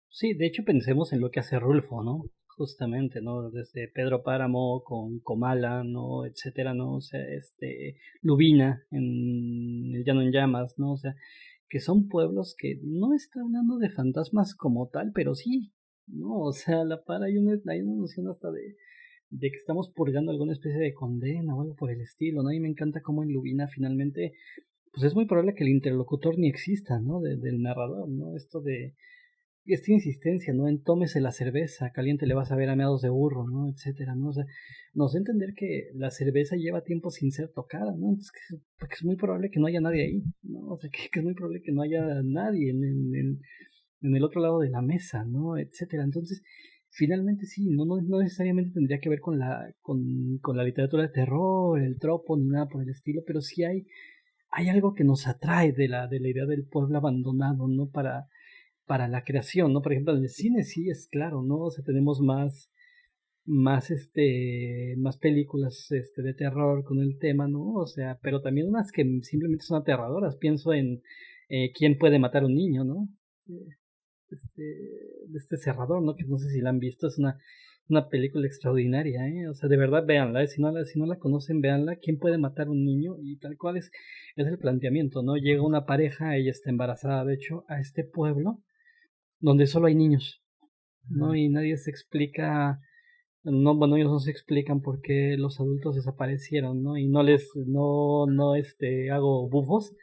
Sí, de hecho pensemos en lo que hace Rulfo, ¿no? Justamente, ¿no? Desde Pedro Páramo con Comala, ¿no? Etcétera, ¿no? O sea, Lubina en El Llano en Llamas, ¿no? O sea, que son pueblos que no está hablando de fantasmas como tal, pero sí, ¿no? O sea, a la par hay una noción hasta de que estamos purgando alguna especie de condena o algo por el estilo, ¿no? Y me encanta cómo en Lubina finalmente, pues es muy probable que el interlocutor ni exista, ¿no? Del narrador, ¿no? Esta insistencia, ¿no? En tómese la cerveza, caliente le vas a ver a meados de burro, ¿no? Etcétera, ¿no? O sea, nos da a entender que la cerveza lleva tiempo sin ser tocada, ¿no? Entonces, porque es muy probable que no haya nadie ahí, ¿no? O sea, que es muy probable que no haya nadie en el otro lado de la mesa, ¿no? Etcétera. Entonces, finalmente sí, no necesariamente tendría que ver con la literatura de terror, el tropo, ni nada por el estilo, pero sí hay algo que nos atrae de la idea del pueblo abandonado, ¿no? Para la creación, ¿no? Por ejemplo, en el cine sí es claro, ¿no? O sea, tenemos más películas de terror con el tema, ¿no? O sea, pero también unas que simplemente son aterradoras. Pienso en ¿Quién puede matar a un niño?, ¿no? Este Cerrador, ¿no? Que no sé si la han visto, es una película extraordinaria, ¿eh? O sea, de verdad, véanla, ¿eh? Si no la conocen, véanla. ¿Quién puede matar a un niño? Y tal cual es el planteamiento, ¿no? Llega una pareja, ella está embarazada, de hecho, a este pueblo donde solo hay niños, ¿no? Y nadie se explica, no, bueno, ellos no se explican por qué los adultos desaparecieron, ¿no? Y no hago bufos,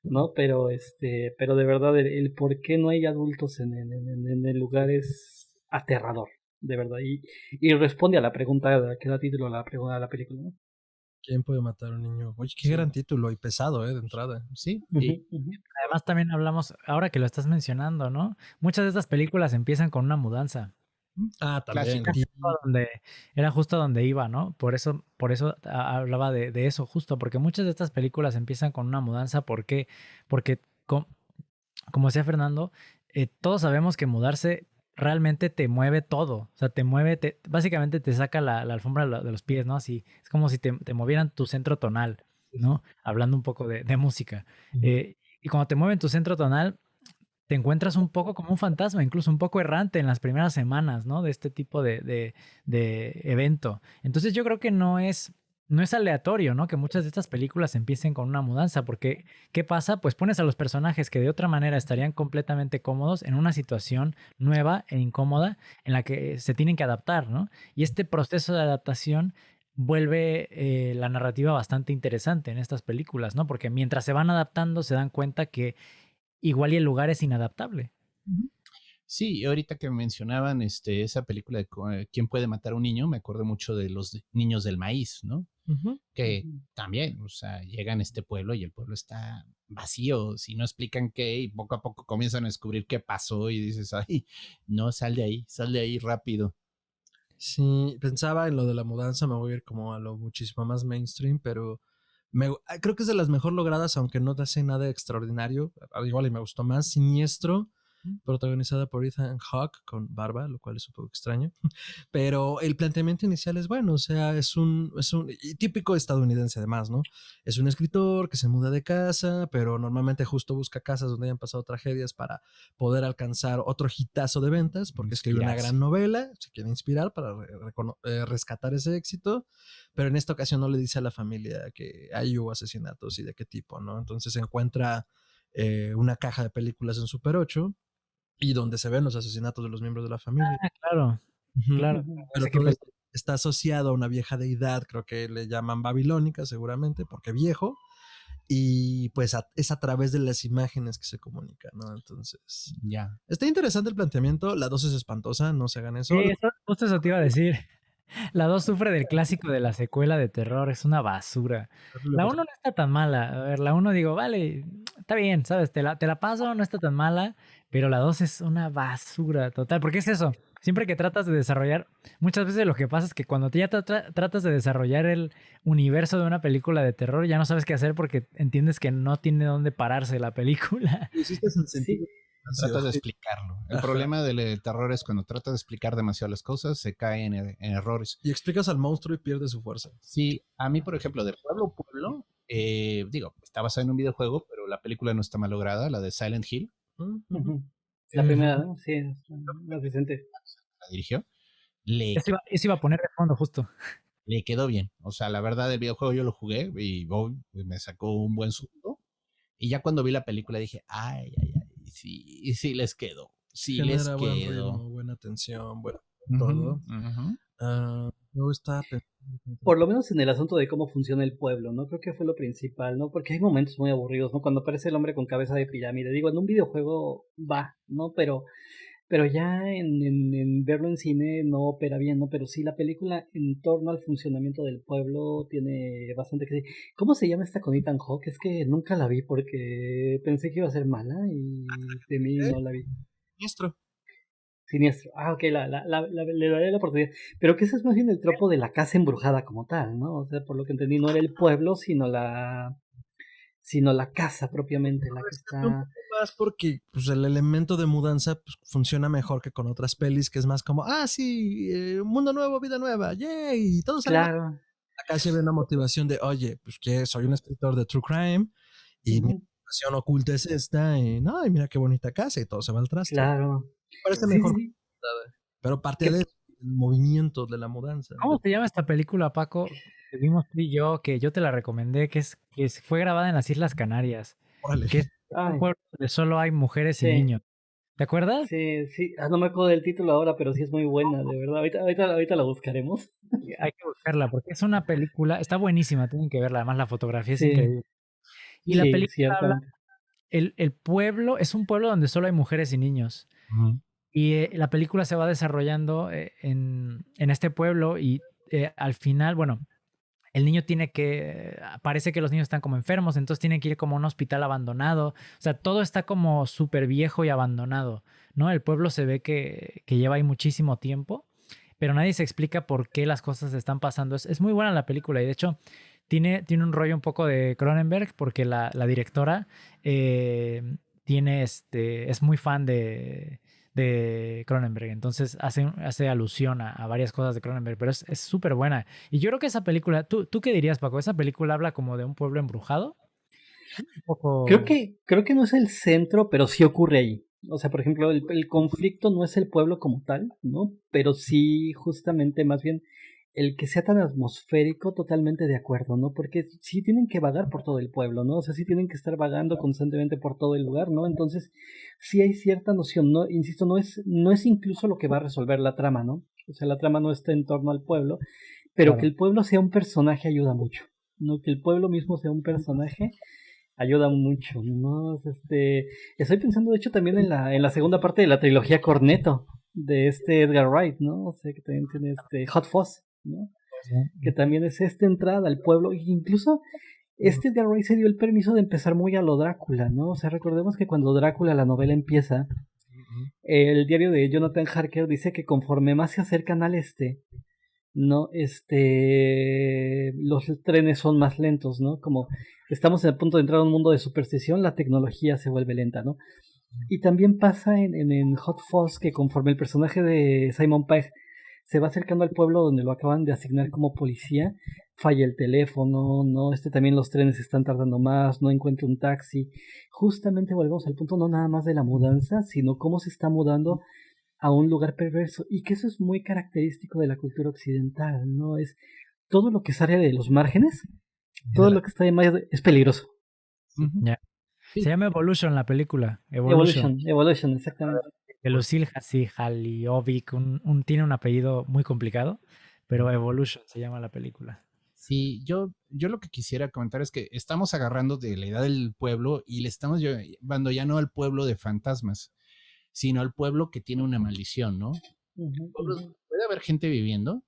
¿no? Pero de verdad el por qué no hay adultos en el lugar es aterrador, de verdad. Y responde a la pregunta que da título a la pregunta de la película, ¿no? ¿Quién puede matar a un niño? Oye, qué gran título y pesado, de entrada. Sí. Además también hablamos, ahora que lo estás mencionando, ¿no? Muchas de estas películas empiezan con una mudanza. También. Era justo donde iba, ¿no? Por eso hablaba de eso, justo, porque muchas de estas películas empiezan con una mudanza. ¿Por qué? Porque, como decía Fernando, todos sabemos que mudarse realmente te mueve todo. O sea, básicamente te saca la alfombra de los pies, ¿no? Así, es como si te movieran tu centro tonal. ¿no? Hablando un poco de música. Ujú. Y cuando te mueve en tu centro tonal, te encuentras un poco como un fantasma, incluso un poco errante en las primeras semanas, ¿no? De este tipo de evento. Entonces yo creo que no es aleatorio, ¿no? Que muchas de estas películas empiecen con una mudanza, porque ¿qué pasa? Pues pones a los personajes que de otra manera estarían completamente cómodos en una situación nueva e incómoda en la que se tienen que adaptar, ¿no? Y este proceso de adaptación vuelve la narrativa bastante interesante en estas películas, ¿no? Porque mientras se van adaptando se dan cuenta que igual y el lugar es inadaptable. Ujú. Sí, y ahorita que mencionaban esa película de ¿Quién puede matar a un niño? Me acuerdo mucho de los niños del maíz, ¿no? Ujú. Que también, o sea, llegan a este pueblo y el pueblo está vacío, si no explican qué, y poco a poco comienzan a descubrir qué pasó y dices, ay, no, sal de ahí rápido. Sí, pensaba en lo de la mudanza, me voy a ir como a lo muchísimo más mainstream, pero creo que es de las mejor logradas, aunque no te hace nada extraordinario. Al igual y me gustó más. Siniestro, protagonizada por Ethan Hawke con barba, lo cual es un poco extraño. Pero el planteamiento inicial es bueno, o sea, es un y típico estadounidense además, ¿no? Es un escritor que se muda de casa, pero normalmente justo busca casas donde hayan pasado tragedias para poder alcanzar otro hitazo de ventas, porque escribe una gran Inspirarse. novela, se quiere inspirar para rescatar ese éxito, pero en esta ocasión no le dice a la familia que ahí hubo asesinatos y de qué tipo, ¿no? Entonces encuentra una caja de películas en Super 8 y donde se ven los asesinatos de los miembros de la familia. Ah, claro, Ujú. claro. Ujú. Pero Sé qué todo esto está asociado a una vieja deidad, creo que le llaman babilónica seguramente, porque viejo, y pues es a través de las imágenes que se comunica, ¿no? Entonces, Ya. está interesante el planteamiento, la 2 es espantosa, no se hagan eso. Sí, justo eso te iba a decir. La 2 sufre del clásico de la secuela de terror, es una basura. La uno no está tan mala. A ver, la uno digo, vale, está bien, ¿sabes? Te la paso, no está tan mala, pero la 2 es una basura total. Porque es eso, siempre que tratas de desarrollar, muchas veces lo que pasa es que cuando ya tratas de desarrollar el universo de una película de terror, ya no sabes qué hacer porque entiendes que no tiene dónde pararse la película. Lo hiciste sin sentido. Sí, Tratas de explicarlo. El Ajá. problema del terror es cuando tratas de explicar demasiado las cosas, se cae en errores. Y explicas al monstruo y pierde su fuerza. Sí, a mí, por ejemplo, de Pueblo a Pueblo, digo, está basada en un videojuego, pero la película no está mal lograda, la de Silent Hill, Ujú. ujú. La primera, ¿no? Sí, es más decente. la dirigió, le, Eso iba a poner de fondo justo. le quedó bien. O sea, la verdad, el videojuego yo lo jugué y me sacó un buen susto. Y ya cuando vi la película dije, ay, ay, ay, sí, sí les quedó, sí les Genera buen quedó. ritmo, buena tensión, bueno, Ujú, todo. ujú. Luego está Por lo menos en el asunto de cómo funciona el pueblo, ¿no? Creo que fue lo principal, ¿no? Porque hay momentos muy aburridos, ¿no? Cuando aparece el hombre con cabeza de pirámide. Digo, en un videojuego va, ¿no? Pero ya en verlo en cine no opera bien, ¿no? Pero sí, la película en torno al funcionamiento del pueblo tiene bastante que decir. ¿Cómo se llama esta con Ethan Hawke? Es que nunca la vi porque pensé que iba a ser mala y de mí no la vi. Siniestro. Siniestro. Ah, ok, le daré la oportunidad. Pero que ese es más bien el tropo de la casa embrujada como tal, ¿no? O sea, por lo que entendí, no era el pueblo, sino la casa propiamente, la que Rescaté un está... poco más porque pues, el elemento de mudanza pues, funciona mejor que con otras pelis, que es más como, sí, mundo nuevo, vida nueva, yay, todo sale mal. Claro. Acá se ve una motivación de, oye, pues que soy un escritor de true crime y mi Ujú, motivación oculta es esta, y no, y mira qué bonita casa y todo se va al traste. claro. Parece Sí, sí, mejor, sí. pero parte Que del movimiento de la mudanza. ¿Cómo se llama esta película, Paco? Que vimos tú y yo, que yo te la recomendé, fue grabada en las Islas Canarias, Órale. que es un Ay, pueblo donde solo hay mujeres y sí, niños. ¿Te acuerdas? sí, sí. No me acuerdo del título ahora, pero sí es muy buena, de verdad. Ahorita la buscaremos. Hay que buscarla porque es una película, está buenísima, tienen que verla, además la fotografía es Sí, increíble. Y la sí, película habla, ciertamente. el pueblo, es un pueblo donde solo hay mujeres y niños. Ujú. Y la película se va desarrollando en este pueblo y al final, bueno, el niño parece que los niños están como enfermos, entonces tienen que ir como a un hospital abandonado. O sea, todo está como súper viejo y abandonado, ¿no? El pueblo se ve que lleva ahí muchísimo tiempo, pero nadie se explica por qué las cosas están pasando. Es muy buena la película y de hecho tiene un rollo un poco de Cronenberg porque la directora es muy fan de Cronenberg. Entonces hace alusión a varias cosas de Cronenberg, pero es súper buena. Y yo creo que esa película, ¿tú qué dirías, Paco? ¿Esa película habla como de un pueblo embrujado? Un Creo poco... que, creo que no es el centro, pero sí ocurre ahí. O sea, por ejemplo, el conflicto no es el pueblo como tal, ¿no? Pero sí, justamente, más bien, el que sea tan atmosférico, totalmente de acuerdo, ¿no? Porque sí tienen que vagar por todo el pueblo, ¿no? O sea, sí tienen que estar vagando constantemente por todo el lugar, ¿no? Entonces, sí hay cierta noción, ¿no? Insisto, no es incluso lo que va a resolver la trama, ¿no? O sea, la trama no está en torno al pueblo, pero que Claro. el pueblo sea un personaje ayuda mucho, ¿no? Que el pueblo mismo sea un personaje ayuda mucho, ¿no? Estoy pensando de hecho también en la segunda parte de la trilogía Cornetto de Edgar Wright, ¿no? O sea, que también tiene Hot Fuzz, ¿no? Que también es esta entrada al pueblo, e incluso Edgar Wright se dio el permiso de empezar muy a lo Drácula, ¿no? O sea, recordemos que cuando Drácula, la novela empieza, el diario de Jonathan Harker dice que conforme más se acercan al no, los trenes son más lentos, ¿no? Como estamos a punto de entrar a un mundo de superstición, la tecnología se vuelve lenta, ¿no? Y también pasa en Hot Fuzz que conforme el personaje de Simon Pegg se va acercando al pueblo donde lo acaban de asignar como policía, falla el teléfono, ¿no? También los trenes están tardando más, no encuentra un taxi. Justamente volvemos al punto no nada más de la mudanza, sino cómo se está mudando a un lugar perverso y que eso es muy característico de la cultura occidental, ¿no? Es todo lo que sale de los márgenes, todo lo que está de más es peligroso. Ya. Se Sí. llama Evolution la película. Evolution. Evolution, exactamente. De Lucille Haliovic, tiene un apellido muy complicado, pero Evolution se llama la película. Sí, yo lo que quisiera comentar es que estamos agarrando de la idea del pueblo y le estamos llevando ya no al pueblo de fantasmas, sino al pueblo que tiene una maldición, ¿no? Puede haber gente viviendo,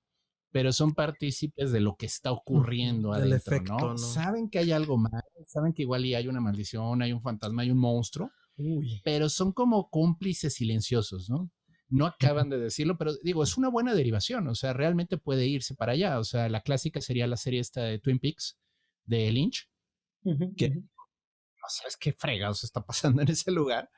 pero son partícipes de lo que está ocurriendo Del adentro, efecto, ¿no? ¿no? Saben que hay algo mal, saben que igual y hay una maldición, hay un fantasma, hay un monstruo, Uy. pero son como cómplices silenciosos, ¿no? No acaban de decirlo, pero digo, es una buena derivación, o sea, realmente puede irse para allá, o sea, la clásica sería la serie esta de Twin Peaks, de Lynch, que no sabes qué fregados está pasando en ese lugar,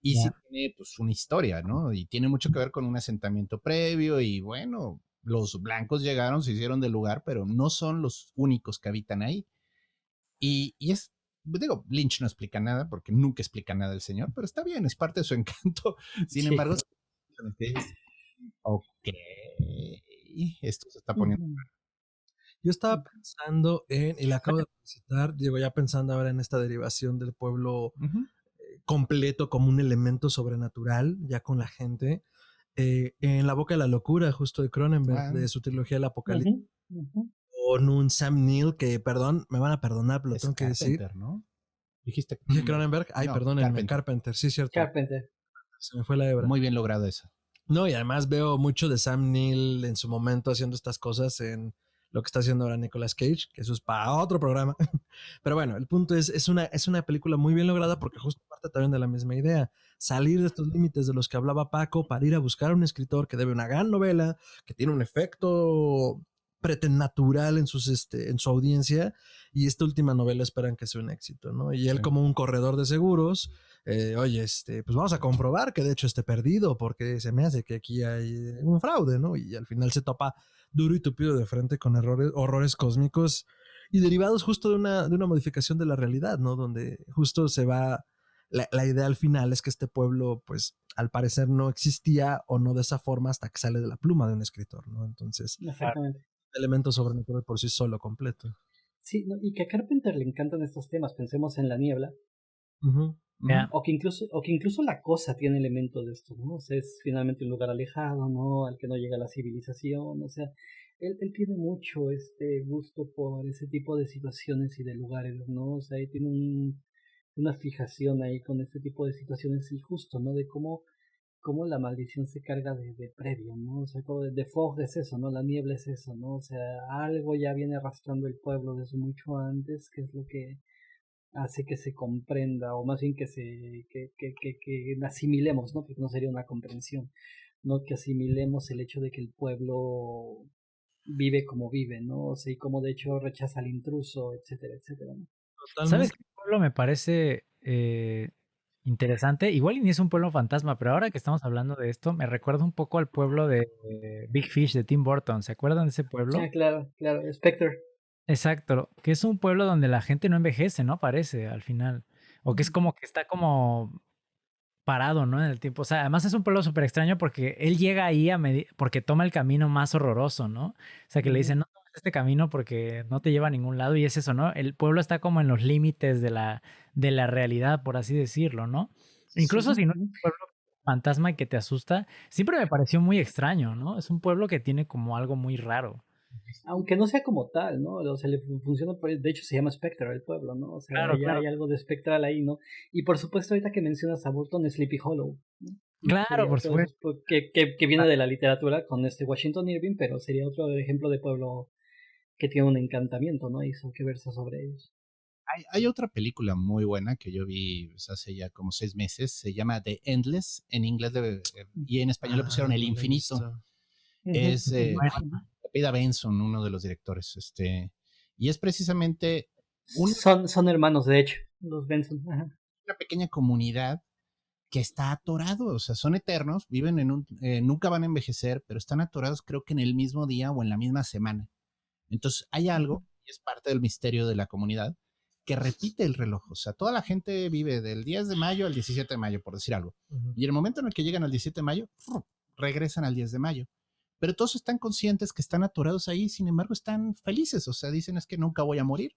y sí Ya. tiene pues una historia, ¿no? Y tiene mucho que ver con un asentamiento previo y bueno, los blancos llegaron, se hicieron del lugar, pero no son los únicos que habitan ahí. Y es, digo, Lynch no explica nada porque nunca explica nada el señor, pero está bien, es parte de su encanto. Sin Sí. embargo, ok, esto se está poniendo. Yo estaba pensando y la acabo de citar, digo, ya pensando ahora en esta derivación del pueblo Ujú. completo como un elemento sobrenatural, ya con la gente, en La Boca de la Locura, justo de Cronenberg, Ah, de su trilogía El Apocalipsis, Ujú, ujú. con un Sam Neill que, perdón, me van a perdonar, pero lo es tengo que decir. Carpenter, ¿no? Dijiste Dije Cronenberg. Cronenberg, ay, No, perdónenme, Carpenter. Carpenter, sí, cierto, Carpenter. se me fue la hebra. Muy bien logrado eso. No, y además veo mucho de Sam Neill en su momento haciendo estas cosas en lo que está haciendo ahora Nicolas Cage, que eso es para otro programa. Pero bueno, el punto es una película muy bien lograda porque justo parte también de la misma idea. Salir de estos límites de los que hablaba Paco para ir a buscar a un escritor que debe una gran novela, que tiene un efecto preternatural en su audiencia, y esta última novela esperan que sea un éxito, ¿no? Y él Sí. como un corredor de seguros, oye, pues vamos a comprobar que de hecho esté perdido, porque se me hace que aquí hay un fraude, ¿no? Y al final se topa duro y tupido de frente con horrores cósmicos y derivados justo de una modificación de la realidad, ¿no? Donde justo se va, la idea al final es que este pueblo, pues, al parecer no existía o no de esa forma hasta que sale de la pluma de un escritor, ¿no? Entonces, Exactamente. elemento sobrenatural por sí solo completo. Sí, no, y que a Carpenter le encantan estos temas. Pensemos en La Niebla, Ujú. Ujú. Ya. o que incluso La Cosa tiene elementos de esto, ¿no? O sea, es finalmente un lugar alejado, ¿no? Al que no llega la civilización, o sea, él tiene mucho gusto por ese tipo de situaciones y de lugares, ¿no? O sea, él tiene una fijación ahí con este tipo de situaciones y justo, ¿no? De cómo la maldición se carga de previo, ¿no? O sea, como de fog es eso, ¿no? La niebla es eso, ¿no? O sea, algo ya viene arrastrando el pueblo desde mucho antes, que es lo que hace que se comprenda, o más bien que asimilemos, ¿no? Porque no sería una comprensión, ¿no? Que asimilemos el hecho de que el pueblo vive como vive, ¿no? O sea, y como de hecho rechaza al intruso, etcétera, etcétera, ¿no? ¿Sabes Totalmente. qué pueblo me parece interesante. Igual y ni es un pueblo fantasma, pero ahora que estamos hablando de esto, me recuerda un poco al pueblo de Big Fish de Tim Burton. ¿Se acuerdan de ese pueblo? Ah, claro, claro, Spectre. Exacto, que es un pueblo donde la gente no envejece, ¿no? Parece al final. O que es como que está como parado, ¿no? En el tiempo. O sea, además es un pueblo súper extraño porque él llega ahí porque toma el camino más horroroso, ¿no? O sea, que le dicen, no tomes este camino porque no te lleva a ningún lado y es eso, ¿no? El pueblo está como en los límites de la realidad, por así decirlo, ¿no? Incluso si no es un pueblo fantasma y que te asusta, siempre me pareció muy extraño, ¿no? Es un pueblo que tiene como algo muy raro. Aunque no sea como tal, ¿no? O sea, le funciona, de hecho se llama Spectre el pueblo, ¿no? O sea, Claro, ya claro. hay algo de espectral ahí, ¿no? Y por supuesto, ahorita que mencionas a Burton, Sleepy Hollow, ¿no? Claro, Sería por otro de esos supuesto. que viene de la literatura con Washington Irving, pero sería otro ejemplo de pueblo que tiene un encantamiento, ¿no? Y que versa sobre ellos. Hay otra película muy buena que yo vi pues, hace ya como 6 meses, se llama The Endless, en inglés y en español le pusieron El no la he Infinito. visto. Es Bueno, Pida Benson, uno de los directores, y es precisamente una, Son hermanos, de hecho, los Benson. Ajá. una pequeña comunidad que está atorado, o sea, son eternos, viven nunca van a envejecer, pero están atorados creo que en el mismo día o en la misma semana. Entonces hay algo, y es parte del misterio de la comunidad, que repite el reloj. O sea, toda la gente vive del 10 de mayo al 17 de mayo, por decir algo. Y en el momento en el que llegan al 17 de mayo, regresan al 10 de mayo. Pero todos están conscientes que están atorados ahí, sin embargo, están felices. O sea, dicen es que nunca voy a morir.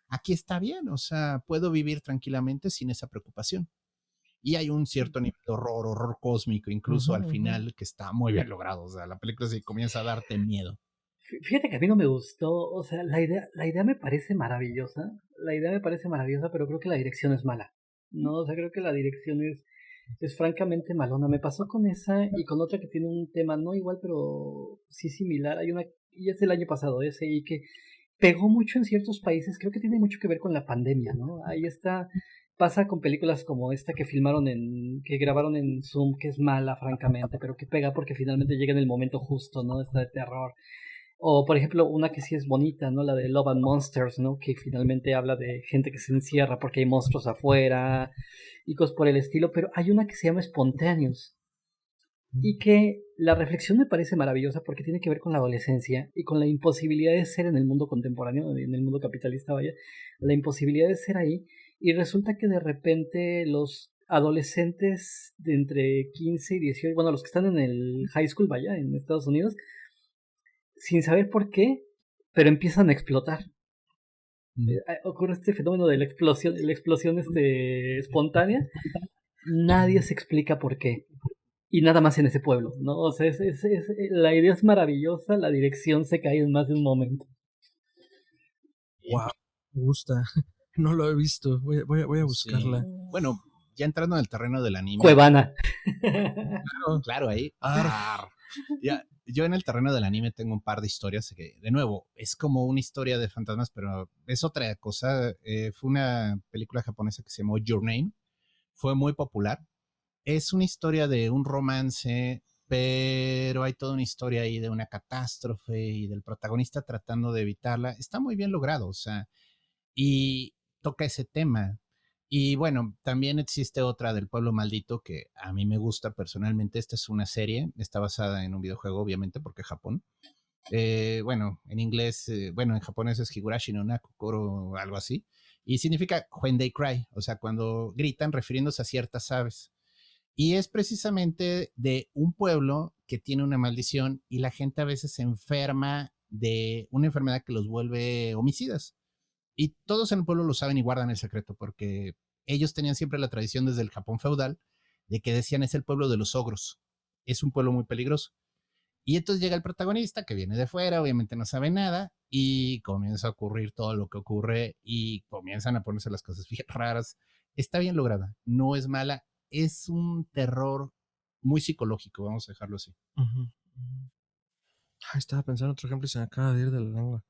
Aquí está bien, o sea, puedo vivir tranquilamente sin esa preocupación. Y hay un cierto nivel de horror cósmico, incluso al final, que está muy bien logrado. O sea, la película sí comienza a darte miedo. Fíjate que a mí no me gustó, o sea, la idea me parece maravillosa, pero creo que la dirección es mala, ¿no? O sea, creo que la dirección es francamente malona. Me pasó con esa y con otra que tiene un tema no igual, pero sí similar. Hay una, y es del año pasado, ese, y que pegó mucho en ciertos países, creo que tiene mucho que ver con la pandemia, ¿no? Ahí está, pasa con películas como esta que grabaron en Zoom, que es mala, francamente, pero que pega porque finalmente llega en el momento justo, ¿no? Esta de terror. O, por ejemplo, una que sí es bonita, ¿no? La de Love and Monsters, ¿no? Que finalmente habla de gente que se encierra porque hay monstruos afuera y cosas por el estilo. Pero hay una que se llama Spontaneous y que la reflexión me parece maravillosa porque tiene que ver con la adolescencia y con la imposibilidad de ser en el mundo contemporáneo, en el mundo capitalista, vaya, la imposibilidad de ser ahí. Y resulta que de repente los adolescentes de entre 15 y 18, bueno, los que están en el high school, vaya, en Estados Unidos, sin saber por qué, pero empiezan a explotar. Ocurre este fenómeno de la explosión espontánea. Nadie se explica por qué. Y nada más en ese pueblo, ¿no? O sea, la idea es maravillosa, la dirección se cae en más de un momento. Wow, me gusta. No lo he visto. Voy a buscarla. Sí. Bueno, ya entrando en el terreno del anime. Cuevana. Claro, ahí. Ya, yo en el terreno del anime tengo un par de historias que, de nuevo, es como una historia de fantasmas, pero es otra cosa. Fue una película japonesa que se llamó Your Name. Fue muy popular. Es una historia de un romance, pero hay toda una historia ahí de una catástrofe y del protagonista tratando de evitarla. Está muy bien logrado, o sea, y toca ese tema. Y bueno, también existe otra del Pueblo Maldito que a mí me gusta personalmente. Esta es una serie, está basada en un videojuego, obviamente, porque Japón. Bueno, en inglés, bueno, en japonés es Higurashi no Nakukoro o algo así. Y significa when they cry, o sea, cuando gritan refiriéndose a ciertas aves. Y es precisamente de un pueblo que tiene una maldición y la gente a veces se enferma de una enfermedad que los vuelve homicidas. Y todos en el pueblo lo saben y guardan el secreto porque ellos tenían siempre la tradición desde el Japón feudal de que decían es el pueblo de los ogros. Es un pueblo muy peligroso. Y entonces llega el protagonista que viene de fuera, obviamente no sabe nada y comienza a ocurrir todo lo que ocurre y comienzan a ponerse las cosas bien raras. Está bien lograda, no es mala, es un terror muy psicológico, vamos a dejarlo así. Estaba pensando en otro ejemplo y se me acaba de ir de la lengua.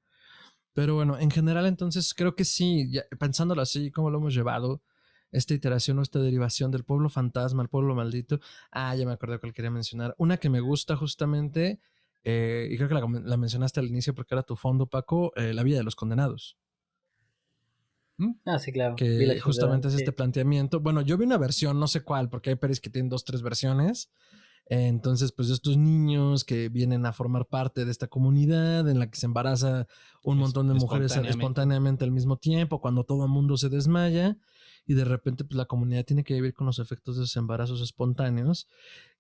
Pero bueno, en general entonces creo que sí, ya, pensándolo así, cómo lo hemos llevado, esta iteración o esta derivación del pueblo fantasma al pueblo maldito. Ya me acordé cuál quería mencionar. Una que me gusta justamente, y creo que la mencionaste al inicio porque era tu fondo, Paco, La vida de los condenados. Sí, claro. que Village of the justamente Damned, es este sí. planteamiento. Bueno, yo vi una versión, no sé cuál, porque hay pelis que tienen 2, 3 versiones. Entonces, pues estos niños que vienen a formar parte de esta comunidad en la que se embaraza un montón de mujeres espontáneamente al mismo tiempo, cuando todo el mundo se desmaya y de repente pues la comunidad tiene que vivir con los efectos de esos embarazos espontáneos.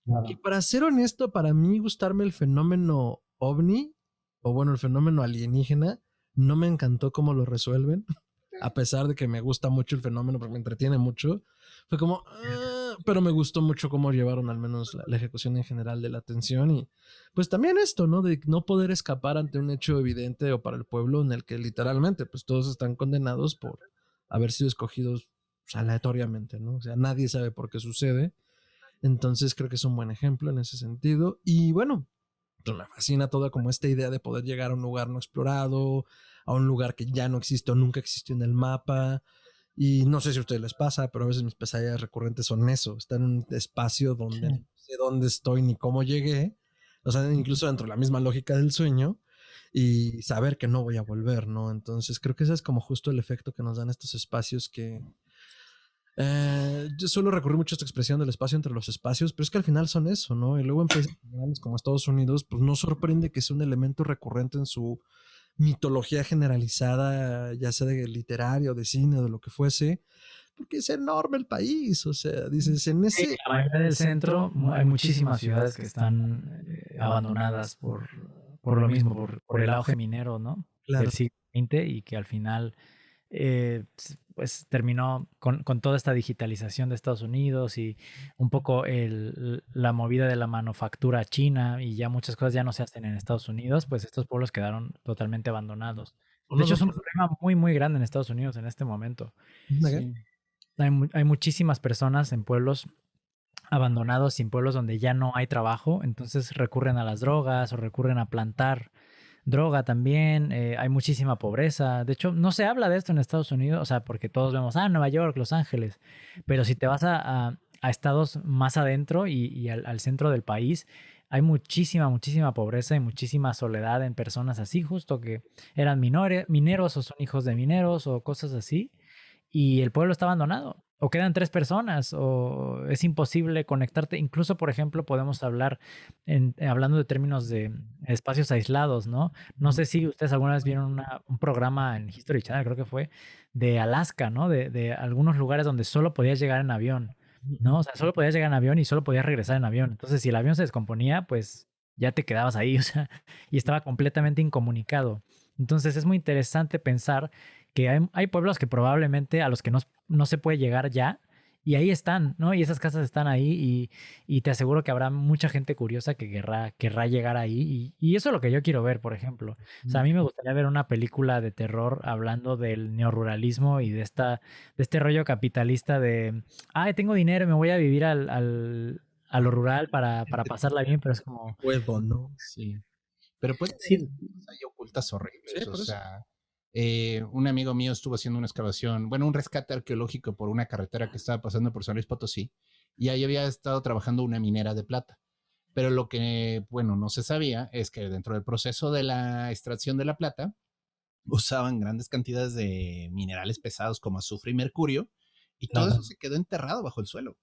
Que Claro. para ser honesto, para mí gustarme el fenómeno ovni, o bueno, el fenómeno alienígena, no me encantó cómo lo resuelven, a pesar de que me gusta mucho el fenómeno porque me entretiene mucho. Fue como, pero me gustó mucho cómo llevaron al menos la ejecución en general de la atención y pues también esto, ¿no? De no poder escapar ante un hecho evidente o para el pueblo en el que literalmente pues todos están condenados por haber sido escogidos pues, aleatoriamente, ¿no? O sea, nadie sabe por qué sucede. Entonces creo que es un buen ejemplo en ese sentido. Y bueno, pues me fascina toda como esta idea de poder llegar a un lugar no explorado, a un lugar que ya no existe o nunca existió en el mapa. Y no sé si a ustedes les pasa, pero a veces mis pesadillas recurrentes son eso, estar en un espacio donde no sé dónde estoy ni cómo llegué, o sea, incluso dentro de la misma lógica del sueño, y saber que no voy a volver, ¿no? Entonces creo que ese es como justo el efecto que nos dan estos espacios que... yo suelo recurrir mucho a esta expresión del espacio entre los espacios, pero es que al final son eso, ¿no? Y luego en países grandes como Estados Unidos, pues no sorprende que sea un elemento recurrente en su mitología generalizada, ya sea de literario, de cine, de lo que fuese, porque es enorme el país, o sea, dices, en Sí, ese... la mayoría del centro hay muchísimas ciudades que están abandonadas por lo mismo, por el auge minero, ¿no? Claro. Del siglo XX y que al final pues terminó con toda esta digitalización de Estados Unidos y un poco la movida de la manufactura china y ya muchas cosas ya no se hacen en Estados Unidos, pues estos pueblos quedaron totalmente abandonados. De hecho, es un problema muy, muy grande en Estados Unidos en este momento. Sí. Hay muchísimas personas en pueblos abandonados y en pueblos donde ya no hay trabajo, entonces recurren a las drogas o recurren a plantar droga también, hay muchísima pobreza. De hecho, no se habla de esto en Estados Unidos, o sea, porque todos vemos, Nueva York, Los Ángeles, pero si te vas a estados más adentro y al centro del país, hay muchísima, muchísima pobreza y muchísima soledad en personas así, justo que eran mineros o son hijos de mineros o cosas así, y el pueblo está abandonado. O quedan 3 personas, o es imposible conectarte. Incluso, por ejemplo, podemos hablar hablando de términos de espacios aislados, ¿no? No sé si ustedes alguna vez vieron un programa en History Channel, creo que fue, de Alaska, ¿no? De algunos lugares donde solo podías llegar en avión, ¿no? O sea, solo podías llegar en avión y solo podías regresar en avión. Entonces, si el avión se descomponía, pues ya te quedabas ahí, o sea, y estaba completamente incomunicado. Entonces, es muy interesante pensar que hay pueblos que probablemente a los que no se puede llegar ya, y ahí están, ¿no? Y esas casas están ahí y te aseguro que habrá mucha gente curiosa que querrá llegar ahí y eso es lo que yo quiero ver, por ejemplo. O sea, a mí me gustaría ver una película de terror hablando del neoruralismo y de este rollo capitalista de, tengo dinero y me voy a vivir a lo rural para pasarla bien, pero es como... Puedo, ¿no? Sí. Pero puede Sí, haber cosas ahí ocultas horribles. Sí, O por eso. sea, un amigo mío estuvo haciendo una excavación, bueno, un rescate arqueológico por una carretera que estaba pasando por San Luis Potosí, y ahí había estado trabajando una minera de plata. Pero lo que, bueno, no se sabía es que dentro del proceso de la extracción de la plata, usaban grandes cantidades de minerales pesados como azufre y mercurio, y todo Claro. eso se quedó enterrado bajo el suelo.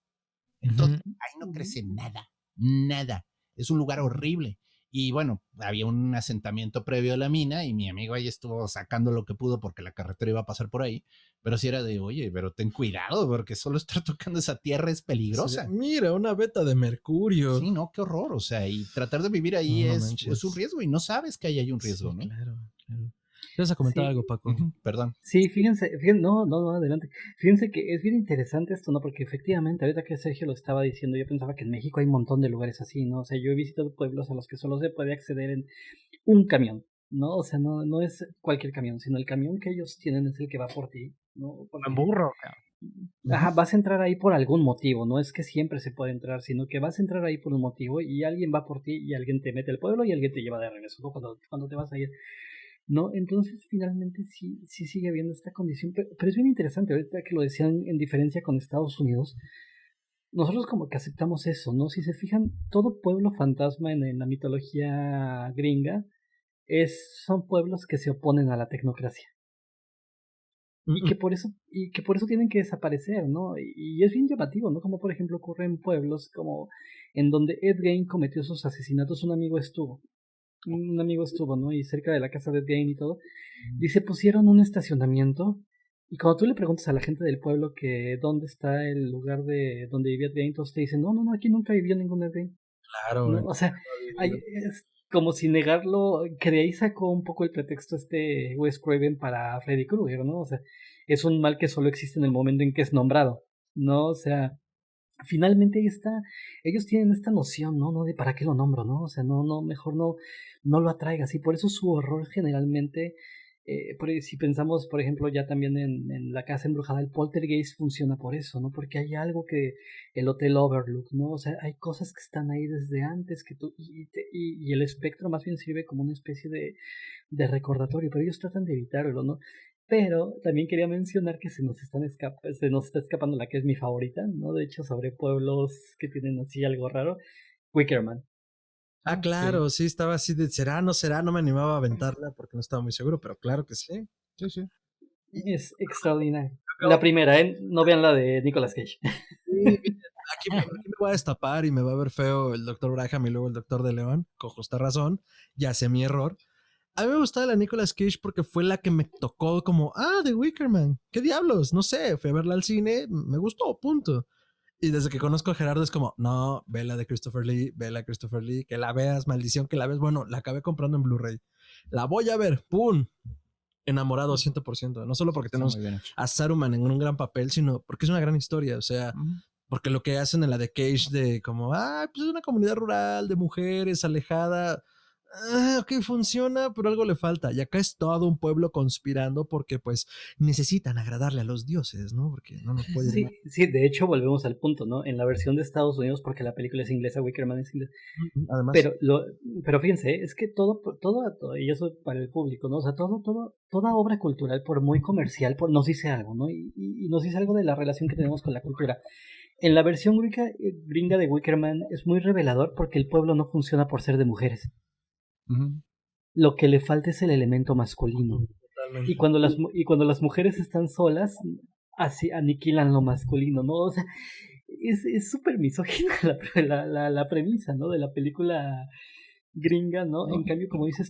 Entonces, Ujú. ahí no crece nada, nada. Es un lugar horrible. Y bueno, había un asentamiento previo a la mina y mi amigo ahí estuvo sacando lo que pudo porque la carretera iba a pasar por ahí. Pero sí era de, oye, pero ten cuidado porque solo estar tocando esa tierra es peligrosa. Mira, una beta de mercurio. Sí, no, qué horror. O sea, y tratar de vivir ahí No es un manches. riesgo y no sabes que ahí hay un riesgo, Sí, ¿no? claro, claro. ¿Quieres comentar sí, algo, Paco? Perdón. sí, fíjense, no, adelante. Fíjense que es bien interesante esto, ¿no? Porque efectivamente, ahorita que Sergio lo estaba diciendo, yo pensaba que en México hay un montón de lugares así, ¿no? O sea, yo he visitado pueblos a los que solo se puede acceder en un camión, ¿no? O sea, no es cualquier camión, sino el camión que ellos tienen es el que va por ti, ¿no? En Porque, burro, cabrón. ajá, vas a entrar ahí por algún motivo, no es que siempre se puede entrar, sino que vas a entrar ahí por un motivo y alguien va por ti y alguien te mete al pueblo y alguien te lleva de regreso, ¿no? Cuando te vas a ir. ¿No? Entonces, finalmente sí sigue habiendo esta condición, pero es bien interesante, ahorita que lo decían en diferencia con Estados Unidos, nosotros como que aceptamos eso, ¿no? Si se fijan, todo pueblo fantasma en la mitología gringa son pueblos que se oponen a la tecnocracia. y que por eso tienen que desaparecer, ¿no? Y es bien llamativo, ¿no? Como por ejemplo ocurre en pueblos como en donde Ed Gein cometió sus asesinatos, un amigo estuvo, ¿no? Y cerca de la casa de Ed Gein y todo, dice, pusieron un estacionamiento y cuando tú le preguntas a la gente del pueblo que dónde está el lugar de donde vivía Ed Gein, todos te dicen, no, aquí nunca vivió ningún Ed Gein. Claro, ¿No? O sea, es como si negarlo, que de ahí sacó un poco el pretexto Wes Craven para Freddy Krueger, ¿no? O sea, es un mal que solo existe en el momento en que es nombrado, ¿no? O sea, finalmente ahí está, ellos tienen esta noción, ¿no? No de para qué lo nombro, ¿no? O sea, mejor no lo atraigas, y por eso su horror generalmente, si pensamos, por ejemplo, ya también en la casa embrujada, el poltergeist funciona por eso, ¿no? Porque hay algo que el Hotel Overlook, ¿no? O sea, hay cosas que están ahí desde antes que tú, y el espectro más bien sirve como una especie de recordatorio, pero ellos tratan de evitarlo, ¿no? Pero también quería mencionar que se nos está escapando la que es mi favorita, ¿no? De hecho, sobre pueblos que tienen así algo raro, Wickerman. Ah, claro, sí, estaba así de será, no me animaba a aventarla porque no estaba muy seguro, pero claro que sí. Sí. Es extraordinario. La primera, ¿eh? No vean la de Nicolas Cage. Aquí me voy a destapar y me va a ver feo el Dr. Braham y luego el Dr. de León, con justa razón, ya sé mi error. A mí me gustaba la Nicolas Cage porque fue la que me tocó como, The Wicker Man, ¿qué diablos? No sé, fui a verla al cine, me gustó, punto. Y desde que conozco a Gerardo es como, no, ve la de Christopher Lee, que la veas, maldición que la ves. Bueno, la acabé comprando en Blu-ray. La voy a ver, ¡pum! Enamorado 100%. No solo porque tenemos a Saruman en un gran papel, sino porque es una gran historia. O sea, porque lo que hacen en la de Cage de como, pues es una comunidad rural de mujeres alejada. Ok, funciona, pero algo le falta. Y acá es todo un pueblo conspirando porque pues necesitan agradarle a los dioses, ¿no? Porque no nos puede ir mal. Sí, de hecho volvemos al punto, ¿no? En la versión de Estados Unidos, porque la película es inglesa, Wickerman es inglesa. Además. Pero fíjense, es que todo, y eso para el público, ¿no? O sea, toda obra cultural, por muy comercial, nos dice algo, ¿no? Y nos dice algo de la relación que tenemos con la cultura. En la versión gringa de Wickerman es muy revelador porque el pueblo no funciona por ser de mujeres. Lo que le falta es el elemento masculino. Totalmente. Y cuando las mujeres están solas, así aniquilan lo masculino, ¿no? O sea, es súper misógina la premisa, ¿no? De la película gringa, ¿no? En cambio, como dice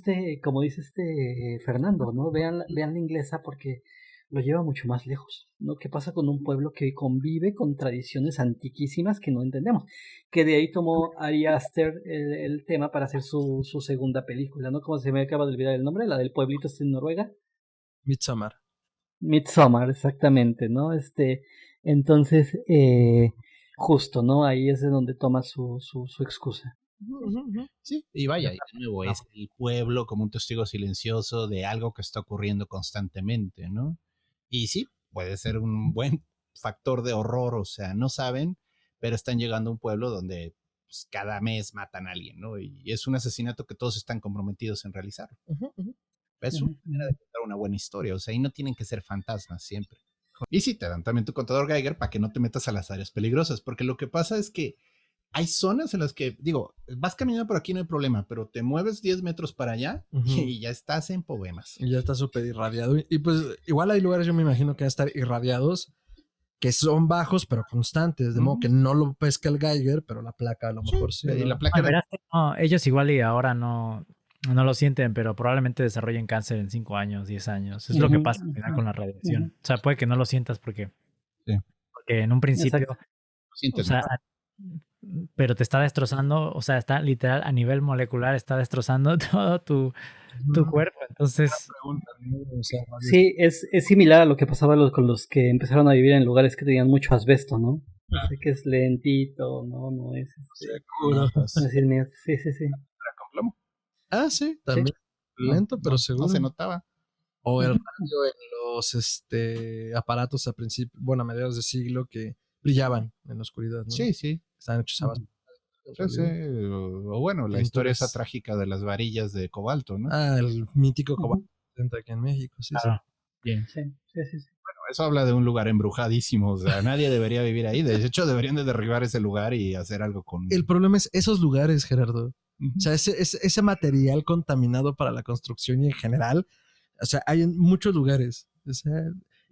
Fernando, ¿no? Vean la inglesa porque lo lleva mucho más lejos, ¿no? ¿Qué pasa con un pueblo que convive con tradiciones antiquísimas que no entendemos? Que de ahí tomó Ari Aster el tema para hacer su segunda película, ¿no? Como se me acaba de olvidar el nombre, la del pueblito en Noruega. Midsommar, exactamente, ¿no? Entonces, justo, ¿no? Ahí es de donde toma su excusa. Sí, y vaya, y de nuevo es el pueblo como un testigo silencioso de algo que está ocurriendo constantemente, ¿no? Y sí, puede ser un buen factor de horror, o sea, no saben, pero están llegando a un pueblo donde pues, cada mes matan a alguien, ¿no? Y es un asesinato que todos están comprometidos en realizar. Es una manera de contar una buena historia, o sea, y no tienen que ser fantasmas siempre. Y sí, te dan también tu contador Geiger para que no te metas a las áreas peligrosas, porque lo que pasa es que hay zonas en las que, digo, vas caminando por aquí no hay problema, pero te mueves 10 metros para allá y ya estás en problemas. Y ya está súper irradiado. Y pues igual hay lugares, yo me imagino que van a estar irradiados, que son bajos pero constantes, de modo que no lo pesca el Geiger, pero la placa a lo mejor sí. Y la placa ellos igual y ahora no lo sienten, pero probablemente desarrollen cáncer en 5 años, 10 años. Es lo que pasa al final con la radiación. O sea, puede que no lo sientas porque en un principio, o sea, pero te está destrozando, o sea, está literal a nivel molecular, está destrozando todo tu cuerpo. Entonces, sí, es similar a lo que pasaba con los que empezaron a vivir en lugares que tenían mucho asbesto, ¿no? Así que es lentito, no es seguro. Sí. Con plomo. Sí, también. Lento, pero seguro. No se notaba. O el radio en los aparatos a mediados de siglo que brillaban en la oscuridad, ¿no? Sí. Estaban hechos a base. Sí. O bueno, la historia esa trágica de las varillas de cobalto, ¿no? El mítico cobalto aquí en México, sí. Bien. Sí. Bueno, eso habla de un lugar embrujadísimo, o sea, nadie debería vivir ahí. De hecho, deberían de derribar ese lugar y hacer algo con... El problema es esos lugares, Gerardo. O sea, ese material contaminado para la construcción y en general, o sea, hay en muchos lugares. O sea,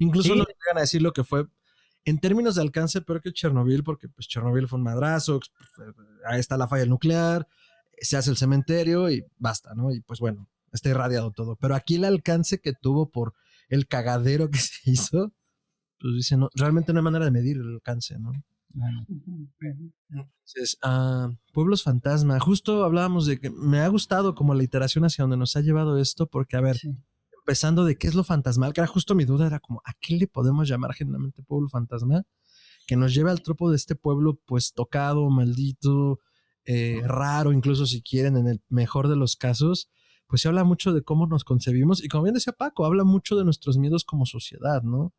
Incluso Sí. no llegan a decir lo que fue en términos de alcance peor que Chernobyl, porque pues Chernobyl fue un madrazo, ahí está la falla nuclear, se hace el cementerio y basta, ¿no? Y pues bueno, está irradiado todo. Pero aquí el alcance que tuvo por el cagadero que se hizo, pues dice, no, realmente no hay manera de medir el alcance, ¿no? Entonces, Pueblos Fantasma, justo hablábamos de que me ha gustado como la iteración hacia donde nos ha llevado esto, porque a ver, Sí. empezando de qué es lo fantasmal, que era justo mi duda, era como, ¿a qué le podemos llamar generalmente pueblo fantasma? Que nos lleve al tropo de este pueblo pues tocado, maldito, raro, incluso si quieren, en el mejor de los casos, pues se habla mucho de cómo nos concebimos y como bien decía Paco, habla mucho de nuestros miedos como sociedad, ¿no?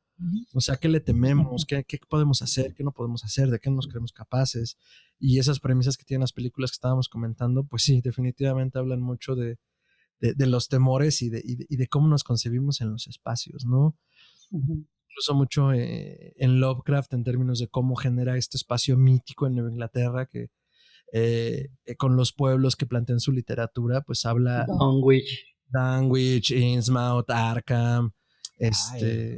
O sea, ¿qué le tememos? ¿Qué podemos hacer? ¿Qué no podemos hacer? ¿De qué nos creemos capaces? Y esas premisas que tienen las películas que estábamos comentando, pues sí, definitivamente hablan mucho de los temores y de cómo nos concebimos en los espacios, ¿no? Incluso mucho en Lovecraft en términos de cómo genera este espacio mítico en Nueva Inglaterra que con los pueblos que plantea en su literatura, pues habla Dunwich. Dunwich, Innsmouth, Arkham,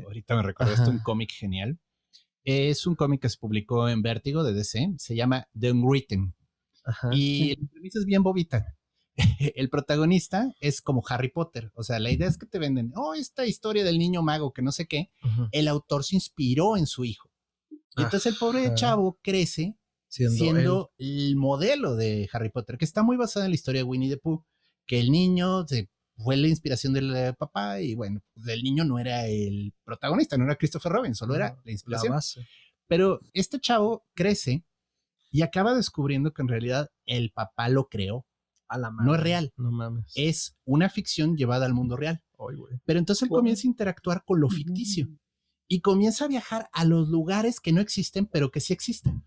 ahorita me recordaste un cómic genial. Es un cómic que se publicó en Vértigo de DC, se llama The Unwritten. Ajá. Y la premisa es bien bobita. El protagonista es como Harry Potter, o sea, la idea es que te venden, esta historia del niño mago que no sé qué, el autor se inspiró en su hijo. Y entonces el pobre chavo crece siendo el modelo de Harry Potter, que está muy basado en la historia de Winnie the Pooh, que el niño fue la inspiración del papá y bueno, el niño no era el protagonista, no era Christopher Robin, solo era la inspiración. La base. Pero este chavo crece y acaba descubriendo que en realidad el papá lo creó. A la no es real. No mames. Es una ficción llevada al mundo real. Ay, pero entonces él comienza a interactuar con lo ficticio y comienza a viajar a los lugares que no existen, pero que sí existen.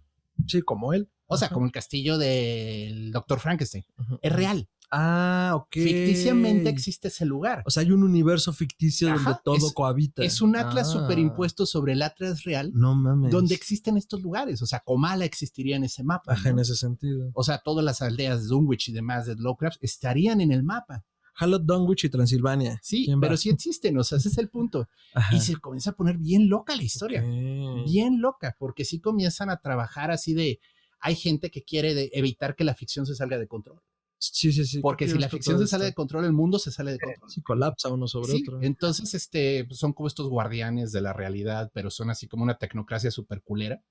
Sí, como él. O sea, como el castillo del Dr. Frankenstein. Es real. Ah, ok. Ficticiamente existe ese lugar. O sea, hay un universo ficticio donde todo cohabita. Es un atlas superimpuesto sobre el atlas real. No mames. Donde existen estos lugares. O sea, Comala existiría en ese mapa. Ajá, ¿no? En ese sentido. O sea, todas las aldeas de Dunwich y demás de Lovecraft estarían en el mapa. Hallowed, Dunwich y Transilvania. Sí, pero sí existen, o sea, ese es el punto. Ajá. Y se comienza a poner bien loca la historia. Bien loca, porque sí comienzan a trabajar así de... Hay gente que quiere evitar que la ficción se salga de control. Sí, sí, sí. Porque si la ficción se sale de control, el mundo se sale de control. Sí, colapsa uno sobre otro. Entonces, son como estos guardianes de la realidad, pero son así como una tecnocracia súper culera,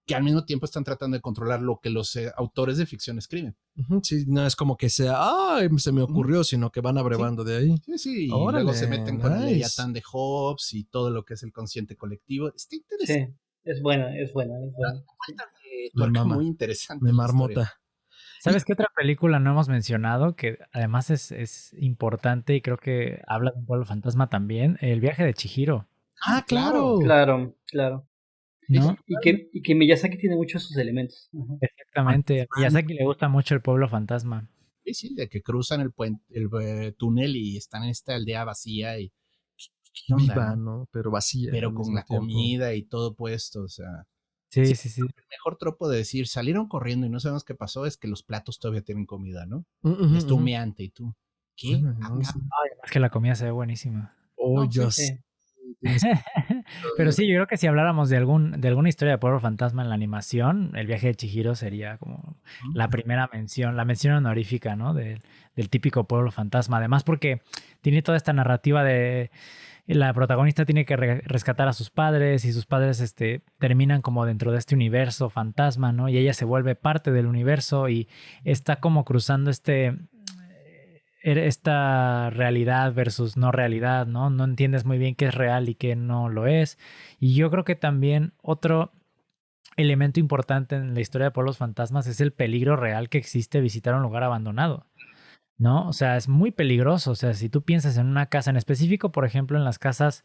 que al mismo tiempo están tratando de controlar lo que los autores de ficción escriben. Sí, no es como que sea, ¡ay! Se me ocurrió, sino que van abrevando de ahí. Sí, sí, y luego se meten con el Leviatán de Hobbes y todo lo que es el consciente colectivo. Está interesante. Sí, es buena. Muy interesante. Me marmota. ¿Sabes qué otra película no hemos mencionado? Que además es importante y creo que habla de un pueblo fantasma también. El viaje de Chihiro. Ah, claro. Claro. ¿No? Y que Miyazaki tiene muchos de sus elementos. Exactamente. A Miyazaki le gusta mucho el pueblo fantasma. Sí, de que cruzan el puente, el túnel y están en esta aldea vacía y viva, ¿no? Pero vacía. Pero con la comida y todo puesto, o sea. Sí. El mejor tropo de decir, salieron corriendo y no sabemos qué pasó, es que los platos todavía tienen comida, ¿no? Está humeante y tú, ¿qué? Es que la comida se ve buenísima. Yo sé. Pero sí, yo creo que si habláramos de alguna historia de pueblo fantasma en la animación, el viaje de Chihiro sería como la primera mención, la mención honorífica, ¿no? Del típico pueblo fantasma. Además porque tiene toda esta narrativa de la protagonista tiene que rescatar a sus padres y sus padres terminan como dentro de este universo fantasma, ¿no? Y ella se vuelve parte del universo y está como cruzando esta realidad versus no realidad, ¿no? No entiendes muy bien qué es real y qué no lo es. Y yo creo que también otro elemento importante en la historia de pueblos fantasmas es el peligro real que existe visitar un lugar abandonado, ¿no? O sea, es muy peligroso. O sea, si tú piensas en una casa en específico, por ejemplo, en las casas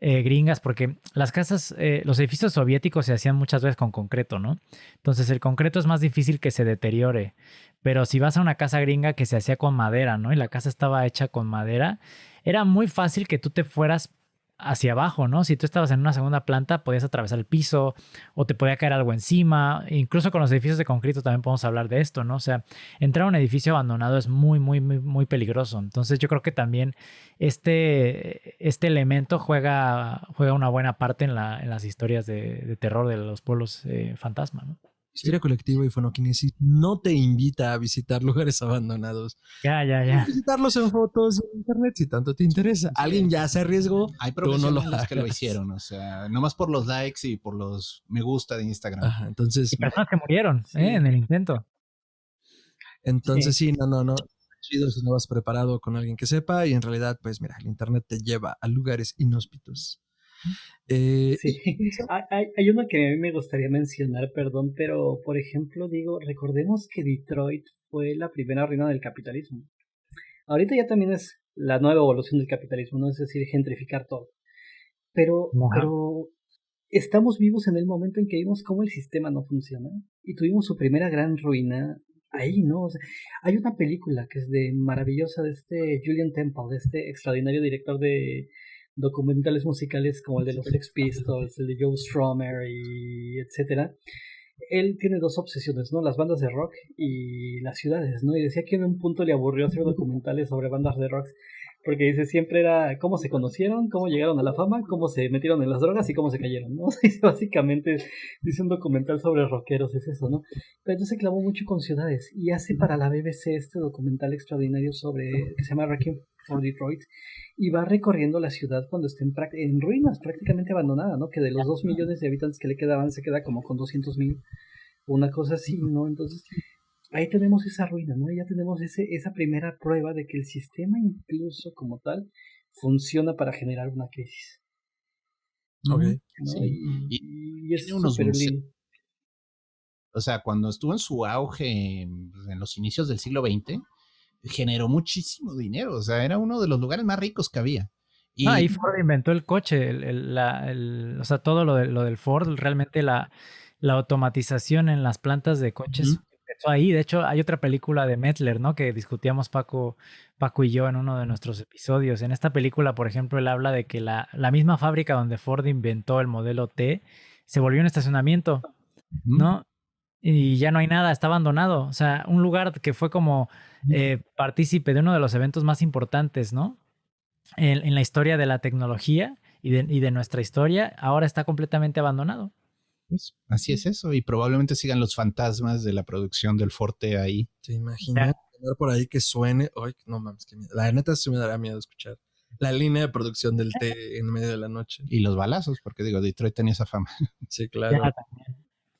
gringas, porque las casas, los edificios soviéticos se hacían muchas veces con concreto, ¿no? Entonces el concreto es más difícil que se deteriore. Pero si vas a una casa gringa que se hacía con madera, ¿no? Y la casa estaba hecha con madera, era muy fácil que tú te fueras hacia abajo, ¿no? Si tú estabas en una segunda planta, podías atravesar el piso o te podía caer algo encima. Incluso con los edificios de concreto también podemos hablar de esto, ¿no? O sea, entrar a un edificio abandonado es muy, muy, muy, muy peligroso. Entonces yo creo que también este elemento juega una buena parte en las historias de terror de los pueblos fantasma, ¿no? Histeria colectiva y fonoquinesis no te invita a visitar lugares abandonados. Ya. Visitarlos en fotos en internet si tanto te interesa. Alguien ya se arriesgó, Hay tú no lo profesionales que lo hagas. hicieron, o sea, nomás por los likes y por los me gusta de Instagram. Ajá, entonces Y personas que murieron Sí. en el intento. sí, no. Chido si no vas preparado con alguien que sepa y en realidad, pues mira, el internet te lleva a lugares inhóspitos. Sí, hay una que a mí me gustaría mencionar, perdón, pero por ejemplo, digo, recordemos que Detroit fue la primera ruina del capitalismo. Ahorita ya también es la nueva evolución del capitalismo, ¿no? Es decir, gentrificar todo. Pero estamos vivos en el momento en que vimos cómo el sistema no funciona y tuvimos su primera gran ruina ahí, ¿no? O sea, hay una película que es maravillosa de este Julian Temple, de este extraordinario director de documentales musicales como el de los Sex Pistols, el de Joe Strummer y etcétera. Él tiene dos obsesiones, ¿no? Las bandas de rock y las ciudades, ¿no? Y decía que en un punto le aburrió hacer documentales sobre bandas de rock, porque dice siempre era cómo se conocieron, cómo llegaron a la fama, cómo se metieron en las drogas y cómo se cayeron, ¿no? Dice básicamente, dice un documental sobre rockeros, es eso, ¿no? Pero entonces se clavó mucho con ciudades y hace para la BBC este documental extraordinario que se llama Requiem for Detroit, y va recorriendo la ciudad cuando está en ruinas, prácticamente abandonada, ¿no? Que de los 2 millones de habitantes que le quedaban, se queda como con 200,000, una cosa así, ¿no? Entonces, ahí tenemos esa ruina, ¿no? Ya tenemos esa primera prueba de que el sistema, incluso como tal, funciona para generar una crisis. Ok. ¿No? Sí. Y es tiene unos súper museos. lindo. O sea, cuando estuvo en su auge en los inicios del siglo XX, generó muchísimo dinero. O sea, era uno de los lugares más ricos que había. Y Ahí Ford inventó el coche, o sea, todo lo del Ford, realmente la automatización en las plantas de coches empezó ahí. De hecho, hay otra película de Mettler, ¿no? Que discutíamos Paco y yo en uno de nuestros episodios. En esta película, por ejemplo, él habla de que la misma fábrica donde Ford inventó el modelo T se volvió un estacionamiento, ¿no? Y ya no hay nada, está abandonado. O sea, un lugar que fue como partícipe de uno de los eventos más importantes, ¿no? En la historia de la tecnología y de nuestra historia, ahora está completamente abandonado. pues, así es eso. Y probablemente sigan los fantasmas de la producción del Forte ahí. ¿Te imaginas tener por ahí que suene? Ay, no mames, qué miedo. La neta sí me daría miedo escuchar la línea de producción del té en medio de la noche. Y los balazos, porque digo, Detroit tenía esa fama. Sí, claro. Ya,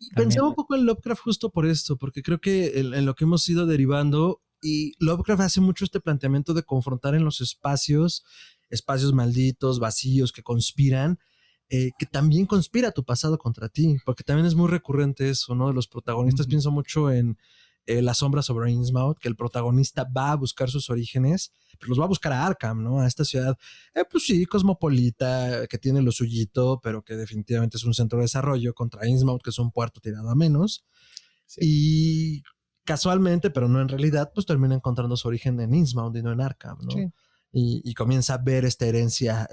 Y pensaba un poco en Lovecraft justo por esto, porque creo que en lo que hemos ido derivando, y Lovecraft hace mucho este planteamiento de confrontar en los espacios malditos, vacíos, que conspiran, que también conspira tu pasado contra ti, porque también es muy recurrente eso, ¿no? De los protagonistas, pienso mucho en La sombra sobre Innsmouth, que el protagonista va a buscar sus orígenes, pero los va a buscar a Arkham, ¿no? A esta ciudad, pues sí, cosmopolita, que tiene lo suyito, pero que definitivamente es un centro de desarrollo, contra Innsmouth, que es un puerto tirado a menos. Sí. Y casualmente, pero no en realidad, pues termina encontrando su origen en Innsmouth y no en Arkham, ¿no? Sí. Y comienza a ver esta herencia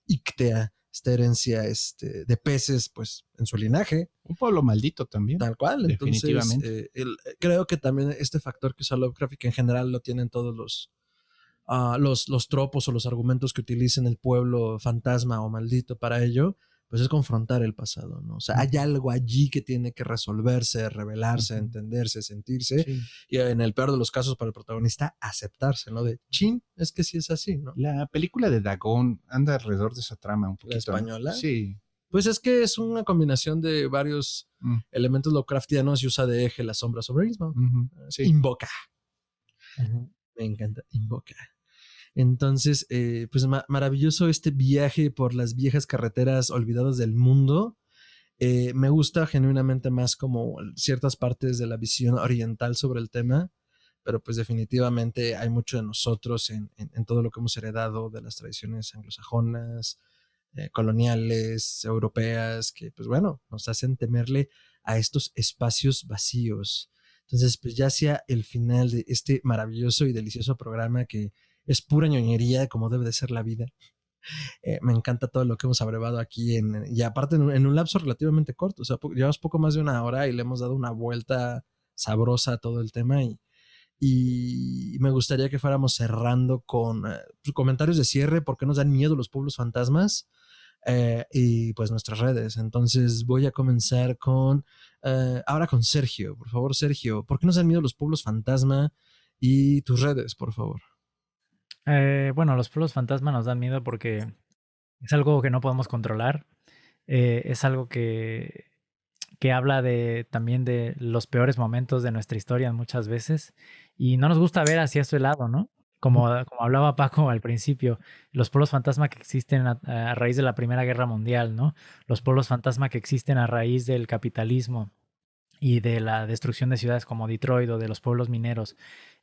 íctea, esta herencia de peces, pues, en su linaje. Un pueblo maldito también. Tal cual. Definitivamente. Entonces, creo que también este factor que usa Lovecraft y que en general lo tienen todos los tropos o los argumentos que utilicen el pueblo fantasma o maldito para ello, pues es confrontar el pasado, ¿no? O sea, hay algo allí que tiene que resolverse, revelarse, entenderse, sentirse, y en el peor de los casos para el protagonista, aceptarse, ¿no? De, chin, es que sí es así, ¿no? La película de Dagon anda alrededor de esa trama un poquito. ¿La española? ¿No? Sí. Pues es que es una combinación de varios elementos Lovecraftianos y usa de eje la sombra sobre Innsmouth. Sí. Invoca. Me encanta, invoca. Entonces, pues maravilloso este viaje por las viejas carreteras olvidadas del mundo. Me gusta genuinamente más como ciertas partes de la visión oriental sobre el tema, pero pues definitivamente hay mucho de nosotros en todo lo que hemos heredado de las tradiciones anglosajonas, coloniales, europeas, que pues bueno, nos hacen temerle a estos espacios vacíos. Entonces, pues ya hacia el final de este maravilloso y delicioso programa que es pura ñoñería como debe de ser la vida. Me encanta todo lo que hemos abrevado aquí y aparte en un lapso relativamente corto, o sea, llevamos poco más de una hora y le hemos dado una vuelta sabrosa a todo el tema y me gustaría que fuéramos cerrando con comentarios de cierre, ¿por qué nos dan miedo los pueblos fantasmas? Y pues nuestras redes. Entonces voy a comenzar ahora con Sergio. Por favor, Sergio, ¿por qué nos dan miedo los pueblos fantasma y tus redes, por favor? Bueno, los pueblos fantasma nos dan miedo porque es algo que no podemos controlar. Es algo que habla también de los peores momentos de nuestra historia muchas veces y no nos gusta ver hacia ese lado, ¿no? Como hablaba Paco al principio, los pueblos fantasma que existen a raíz de la Primera Guerra Mundial, ¿no? Los pueblos fantasma que existen a raíz del capitalismo y de la destrucción de ciudades como Detroit o de los pueblos mineros.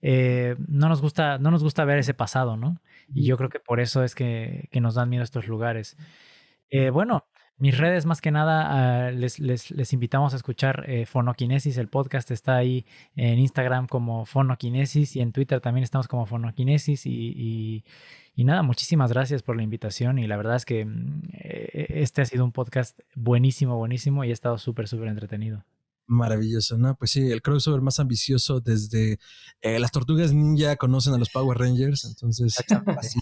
No nos gusta ver ese pasado, ¿no? Y yo creo que por eso es que nos dan miedo estos lugares. Bueno, mis redes más que nada les invitamos a escuchar Fonoquinesis, el podcast está ahí en Instagram como Fonoquinesis y en Twitter también estamos como Fonoquinesis y nada, muchísimas gracias por la invitación y la verdad es que este ha sido un podcast buenísimo, buenísimo y he estado súper, súper entretenido. Maravilloso, ¿no? Pues sí, el crossover más ambicioso desde las tortugas ninja conocen a los Power Rangers, entonces así.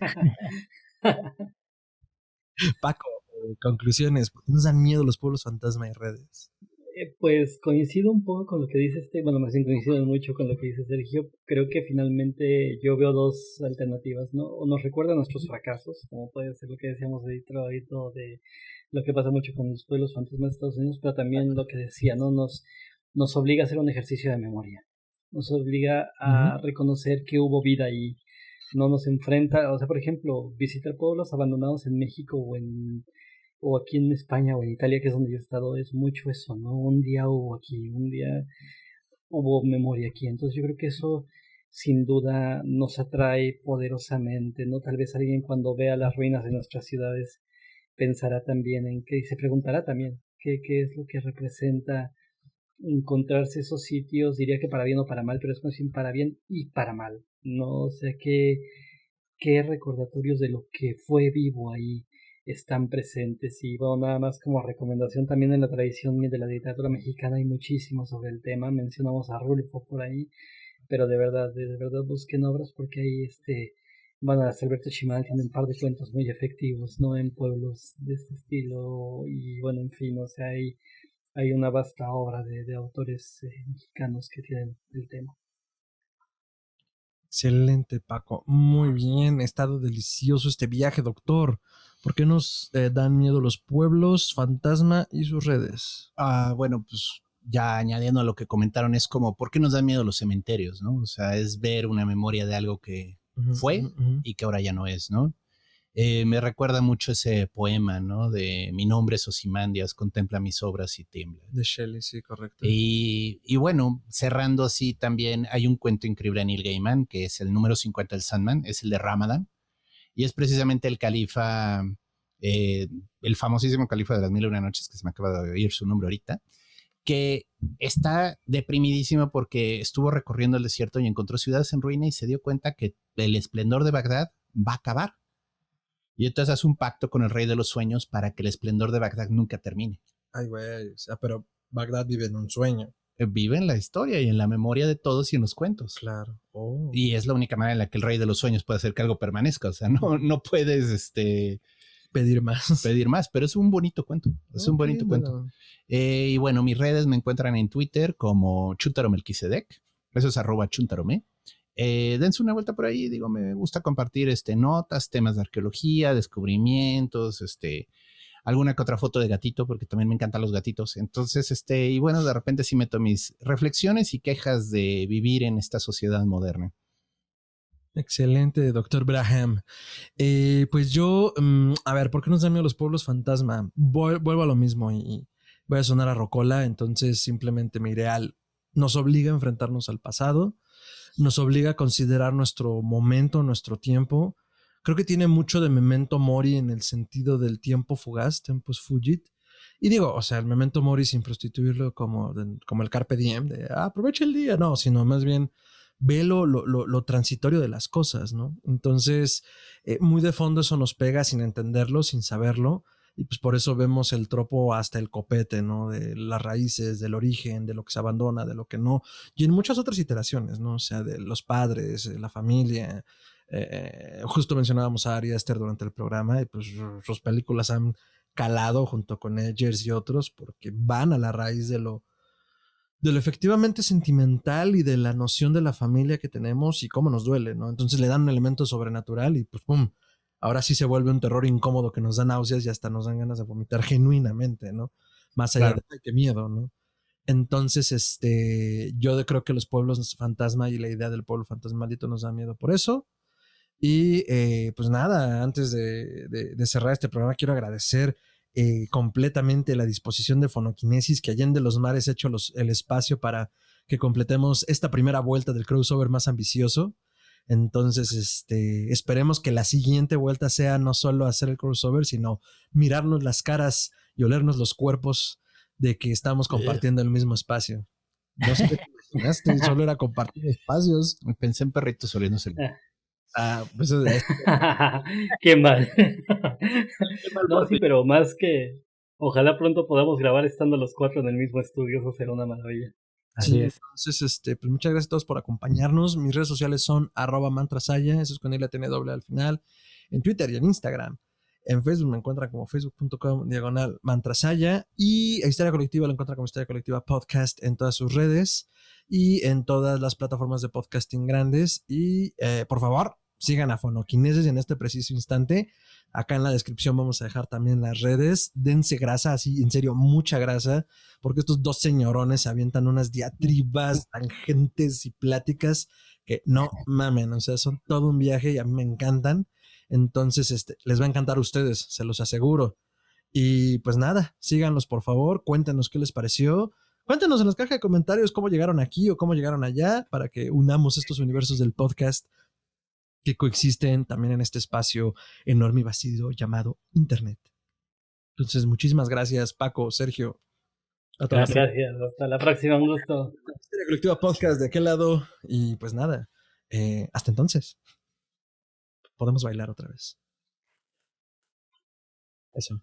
Paco, conclusiones, ¿por qué nos dan miedo los pueblos fantasma y redes? Pues coincido un poco con lo que dice bueno, más bien coincido mucho con lo que dice Sergio. Creo que finalmente yo veo dos alternativas, ¿no? O nos recuerda nuestros fracasos, como puede ser lo que decíamos de Detroit o de lo que pasa mucho con los pueblos fantasmas de Estados Unidos, pero también lo que decía, ¿no? Nos obliga a hacer un ejercicio de memoria. Nos obliga a reconocer que hubo vida ahí. No nos enfrenta, o sea, por ejemplo, visitar pueblos abandonados en México o aquí en España o en Italia, que es donde yo he estado, es mucho eso, ¿no? Un día hubo aquí, un día hubo memoria aquí. Entonces yo creo que eso sin duda nos atrae poderosamente, ¿no? Tal vez alguien cuando vea las ruinas de nuestras ciudades pensará también y se preguntará también qué es lo que representa encontrarse esos sitios, diría que para bien o para mal, pero es más bien para bien y para mal, ¿no? O sea, qué recordatorios de lo que fue vivo ahí están presentes. Y bueno, nada más como recomendación también en la tradición de la literatura mexicana hay muchísimo sobre el tema. Mencionamos a Rulfo por ahí, pero de verdad busquen obras porque ahí Alberto Chimal tiene un par de cuentos muy efectivos, ¿no? En pueblos de este estilo y bueno, en fin, o sea, hay una vasta obra de autores mexicanos que tienen el tema. Excelente, Paco. Muy bien, ha estado delicioso este viaje, doctor. ¿Por qué nos dan miedo los pueblos, fantasma y sus redes? Bueno, pues ya añadiendo a lo que comentaron, es como, ¿por qué nos dan miedo los cementerios, no? O sea, es ver una memoria de algo que fue y que ahora ya no es, ¿no? Me recuerda mucho ese poema, ¿no? De mi nombre es Ozymandias, contempla mis obras y tiembla. De Shelley, sí, correcto. Y bueno, cerrando así también, hay un cuento increíble de Neil Gaiman, que es el número 50 del Sandman, es el de Ramadan, y es precisamente el califa, el famosísimo califa de las 1001 noches, que se me acaba de oír su nombre ahorita, que está deprimidísimo porque estuvo recorriendo el desierto y encontró ciudades en ruina y se dio cuenta que el esplendor de Bagdad va a acabar. Y entonces hace un pacto con el rey de los sueños para que el esplendor de Bagdad nunca termine. Ay, güey, o sea, pero Bagdad vive en un sueño. Vive en la historia y en la memoria de todos y en los cuentos. Claro. Y es la única manera en la que el rey de los sueños puede hacer que algo permanezca. O sea, no puedes pedir más, pero es un bonito cuento. Es un bonito cuento. Y bueno, mis redes me encuentran en Twitter como Chuntaromelquisedec. Eso es @chuntarome. Dense una vuelta por ahí, digo, me gusta compartir notas, temas de arqueología, descubrimientos, alguna que otra foto de gatito, porque también me encantan los gatitos. Entonces, y bueno, de repente sí meto mis reflexiones y quejas de vivir en esta sociedad moderna. Excelente, doctor Braham. Pues yo, a ver, ¿por qué nos dan miedo los pueblos fantasma? Vuelvo a lo mismo y voy a sonar a rocola, entonces simplemente me iré nos obliga a enfrentarnos al pasado, nos obliga a considerar nuestro momento, nuestro tiempo. Creo que tiene mucho de memento mori en el sentido del tiempo fugaz, tempus fugit. Y digo, o sea, el memento mori sin prostituirlo como el carpe diem, de aprovecha el día, no, sino más bien ve lo transitorio de las cosas, ¿no? Entonces, muy de fondo eso nos pega sin entenderlo, sin saberlo, y pues por eso vemos el tropo hasta el copete, ¿no? De las raíces, del origen, de lo que se abandona, de lo que no, y en muchas otras iteraciones, ¿no? O sea, de los padres, la familia. Justo mencionábamos a Ari Aster durante el programa, y pues sus películas han calado junto con Edgers y otros porque van a la raíz de lo efectivamente sentimental y de la noción de la familia que tenemos y cómo nos duele, ¿no? Entonces le dan un elemento sobrenatural y pues ¡pum! Ahora sí se vuelve un terror incómodo que nos da náuseas y hasta nos dan ganas de vomitar genuinamente, ¿no? Más allá de qué miedo, ¿no? Entonces, yo creo que los pueblos fantasma y la idea del pueblo fantasmalito nos da miedo por eso. Y pues nada, antes de cerrar este programa, quiero agradecer completamente la disposición de Fonoquinesis, que allende los mares ha hecho el espacio para que completemos esta primera vuelta del crossover más ambicioso. Entonces, esperemos que la siguiente vuelta sea no solo hacer el crossover, sino mirarnos las caras y olernos los cuerpos de que estamos compartiendo el mismo espacio. No sé qué te imaginaste, solo era compartir espacios. Pensé en perritos oliéndose. Pues Qué mal. No, sí, Papi. pero más que ojalá pronto podamos grabar estando los 4 en el mismo estudio, eso será una maravilla. Así sí, es. entonces, pues muchas gracias a todos por acompañarnos. Mis redes sociales son @mantrasaya, eso es con la T doble al final, en Twitter y en Instagram. En Facebook me encuentran como facebook.com/mantrasaya y a Histeria Colectiva lo encuentran como Histeria Colectiva Podcast en todas sus redes y en todas las plataformas de podcasting grandes. Y por favor, sigan a Fonoquinesis en este preciso instante. Acá en la descripción vamos a dejar también las redes. Dense grasa, así, en serio, mucha grasa, porque estos dos señorones se avientan unas diatribas, tangentes y pláticas que no mamen, o sea, son todo un viaje y a mí me encantan. Entonces, les va a encantar a ustedes, se los aseguro. Y pues nada, síganlos por favor, cuéntenos qué les pareció. Cuéntenos en las cajas de comentarios cómo llegaron aquí o cómo llegaron allá para que unamos estos universos del podcast que coexisten también en este espacio enorme y vacío llamado Internet. Entonces, muchísimas gracias, Paco, Sergio. Gracias, hasta la próxima, un gusto. Histeria Colectiva Podcast de aquel lado. Y pues nada, hasta entonces. Podemos bailar otra vez. Eso.